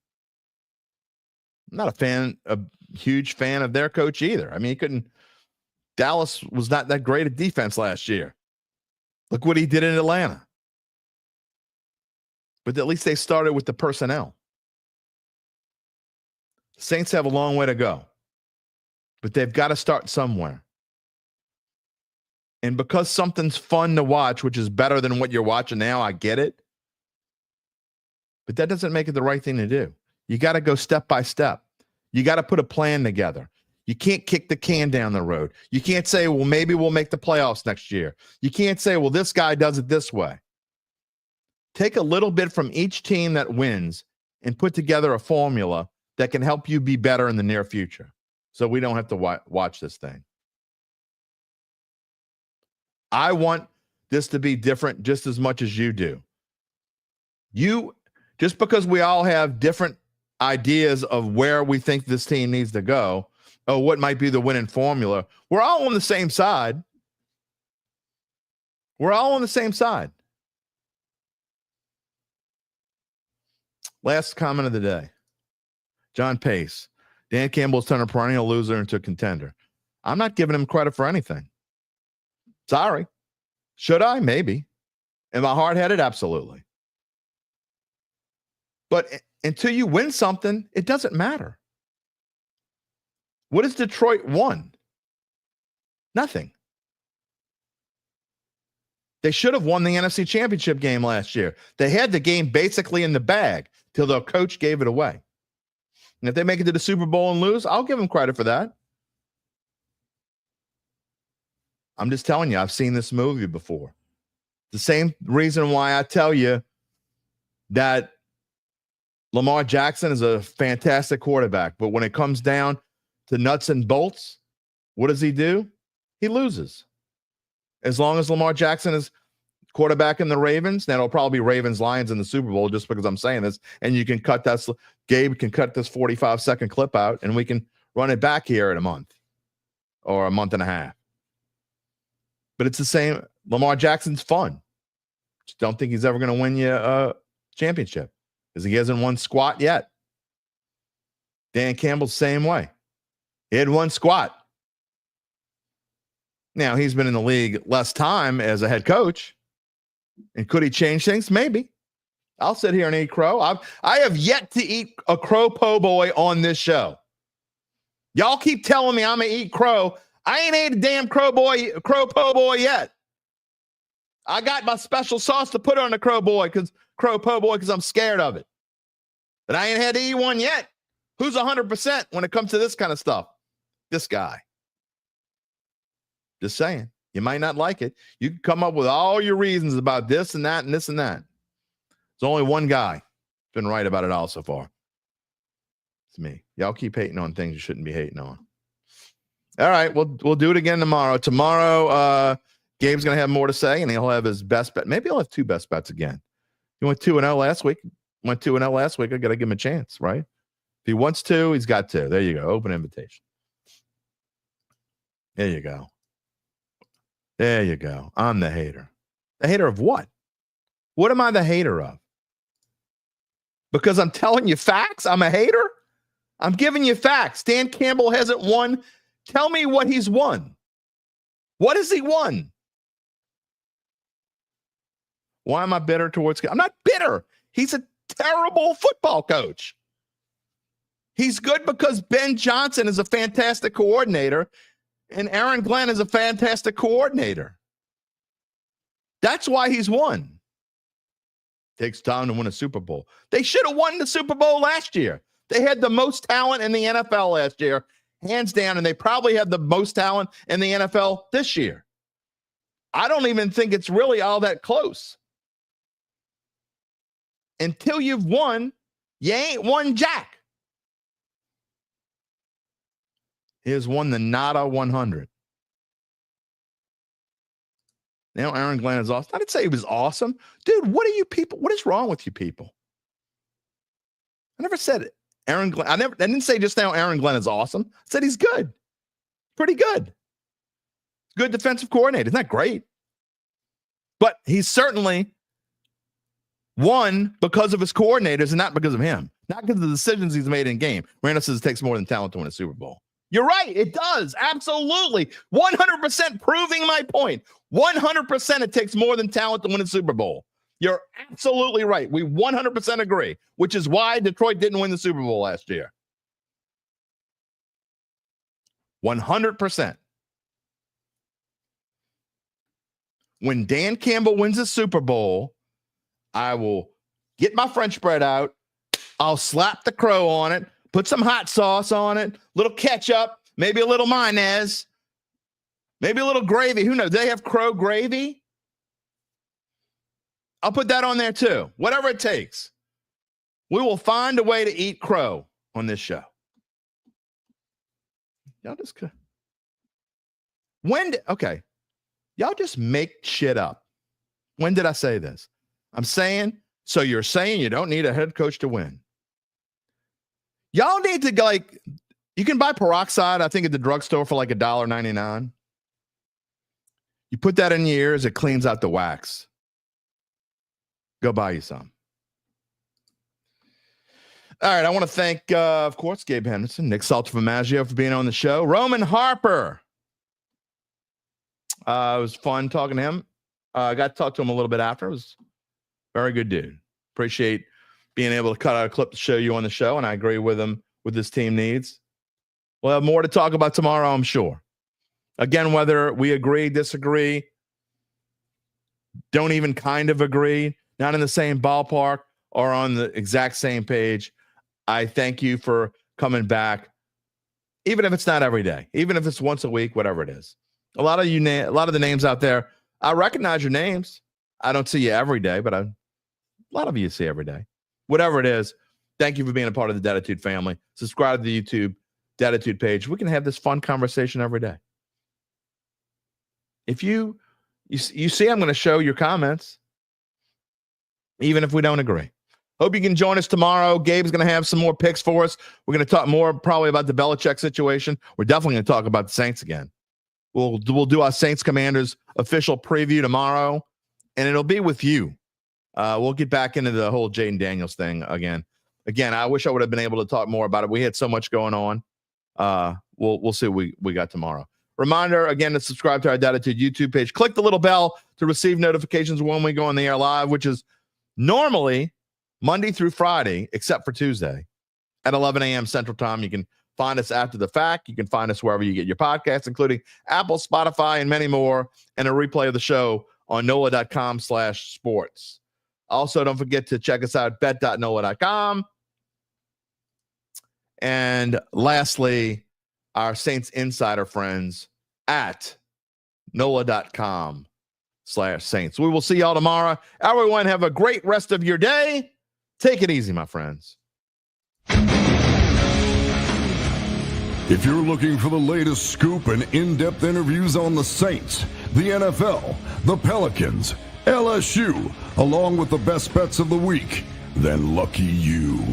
I'm not a huge fan of their coach either. I mean, Dallas was not that great at defense last year. Look what he did in Atlanta. But at least they started with the personnel. Saints have a long way to go, but they've got to start somewhere. And because something's fun to watch, which is better than what you're watching now, I get it. But that doesn't make it the right thing to do. You got to go step by step. You got to put a plan together. You can't kick the can down the road. You can't say, well, maybe we'll make the playoffs next year. You can't say, well, this guy does it this way. Take a little bit from each team that wins and put together a formula that can help you be better in the near future, so we don't have to watch this thing. I want this to be different just as much as you do. Just because we all have different ideas of where we think this team needs to go, or what might be the winning formula, we're all on the same side. We're all on the same side. Last comment of the day. John Pace. Dan Campbell's turned a perennial loser into a contender. I'm not giving him credit for anything. Sorry. Should I? Maybe. Am I hard-headed? Absolutely. But until you win something, it doesn't matter. What has Detroit won? Nothing. They should have won the NFC Championship game last year. They had the game basically in the bag. till their coach gave it away. And if they make it to the Super Bowl and lose, I'll give them credit for that. I'm just telling you, I've seen this movie before. The same reason why I tell you that Lamar Jackson is a fantastic quarterback, but when it comes down to nuts and bolts, what does he do? He loses. As long as Lamar Jackson is quarterback in the Ravens, then it'll probably be Ravens-Lions in the Super Bowl just because I'm saying this, and you can cut that. Gabe can cut this 45-second clip out, and we can run it back here in a month or a month and a half. But it's the same. Lamar Jackson's fun. Just don't think he's ever going to win you a championship because he hasn't won squat yet. Dan Campbell's the same way. He had one squat. Now, he's been in the league less time as a head coach. And could he change things? Maybe. I'll sit here and eat crow. I have yet to eat a crow po' boy on this show. Y'all keep telling me I'm going to eat crow. I ain't ate a damn crow po' boy yet. I got my special sauce to put on the crow po' boy because I'm scared of it. But I ain't had to eat one yet. Who's 100% when it comes to this kind of stuff? This guy. Just saying. You might not like it. You can come up with all your reasons about this and that and this and that. There's only one guy been right about it all so far. It's me. Y'all keep hating on things you shouldn't be hating on. All right, we'll do it again tomorrow. Tomorrow, Gabe's going to have more to say, and he'll have his best bet. Maybe he'll have two best bets again. He went 2-0 last week. I got to give him a chance, right? If he wants to, he's got to. There you go. Open invitation. There you go. There you go. I'm the hater. The hater of what? What am I the hater of? Because I'm telling you facts? I'm a hater? I'm giving you facts. Dan Campbell hasn't won. Tell me what he's won. What has he won? Why am I bitter towards? I'm not bitter. He's a terrible football coach. He's good because Ben Johnson is a fantastic coordinator and Aaron Glenn is a fantastic coordinator. That's why he's won. Takes time to win a Super Bowl. They should have won the Super Bowl last year. They had the most talent in the NFL last year, hands down, and they probably have the most talent in the NFL this year. I don't even think it's really all that close. Until you've won, you ain't won jack. He has won the Nada 100. Now Aaron Glenn is awesome. I didn't say he was awesome. Dude, what are you people? What is wrong with you people? I never said it. Aaron Glenn. I didn't say just now Aaron Glenn is awesome. I said he's good. Pretty good. Good defensive coordinator. Isn't that great? But he's certainly won because of his coordinators and not because of him. Not because of the decisions he's made in game. Randall says it takes more than talent to win a Super Bowl. You're right. It does. Absolutely. 100% proving my point. 100% it takes more than talent to win a Super Bowl. You're absolutely right. We 100% agree, which is why Detroit didn't win the Super Bowl last year. 100%. When Dan Campbell wins a Super Bowl, I will get my French bread out. I'll slap the crow on it. Put some hot sauce on it, little ketchup, maybe a little mayonnaise, maybe a little gravy. Who knows? Do they have crow gravy? I'll put that on there too. Whatever it takes. We will find a way to eat crow on this show. Y'all just okay. Y'all just make shit up. When did I say this? I'm saying, so you're saying you don't need a head coach to win. Y'all need to, you can buy peroxide, I think, at the drugstore for like $1.99. You put that in your ears, it cleans out the wax. Go buy you some. All right, I want to thank, of course, Gabe Henderson, Nick Saltaformaggio for being on the show. Roman Harper. It was fun talking to him. I got to talk to him a little bit after. It was very good dude. Appreciate being able to cut out a clip to show you on the show, and I agree with him with this team needs. We'll have more to talk about tomorrow, I'm sure. Again, whether we agree, disagree, don't even kind of agree, not in the same ballpark, are on the exact same page. I thank you for coming back, even if it's not every day, even if it's once a week, whatever it is. A lot of the names out there, I recognize your names. I don't see you every day, but a lot of you see every day. Whatever it is, thank you for being a part of the Dattitude family. Subscribe to the YouTube Dattitude page. We can have this fun conversation every day. If you see, I'm going to show your comments, even if we don't agree. Hope you can join us tomorrow. Gabe's going to have some more picks for us. We're going to talk more probably about the Belichick situation. We're definitely going to talk about the Saints again. We'll do our Saints Commanders official preview tomorrow, and it'll be with you. We'll get back into the whole Jayden Daniels thing again. Again, I wish I would have been able to talk more about it. We had so much going on. We'll see what we got tomorrow. Reminder, again, to subscribe to our Dattitude YouTube page. Click the little bell to receive notifications when we go on the air live, which is normally Monday through Friday, except for Tuesday at 11 a.m. Central Time. You can find us after the fact. You can find us wherever you get your podcasts, including Apple, Spotify, and many more, and a replay of the show on NOLA.com/sports. Also, don't forget to check us out at bet.nola.com. And lastly, our Saints Insider friends at NOLA.com/Saints. We will see y'all tomorrow. Everyone, have a great rest of your day. Take it easy, my friends. If you're looking for the latest scoop and in-depth interviews on the Saints, the NFL, the Pelicans, LSU, along with the best bets of the week, then lucky you.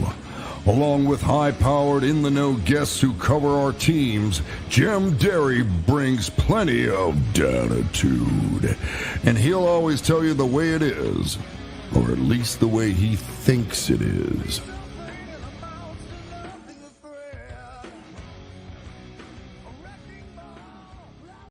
Along with high-powered, in-the-know guests who cover our teams, Jim Derry brings plenty of Dattitude. And he'll always tell you the way it is, or at least the way he thinks it is.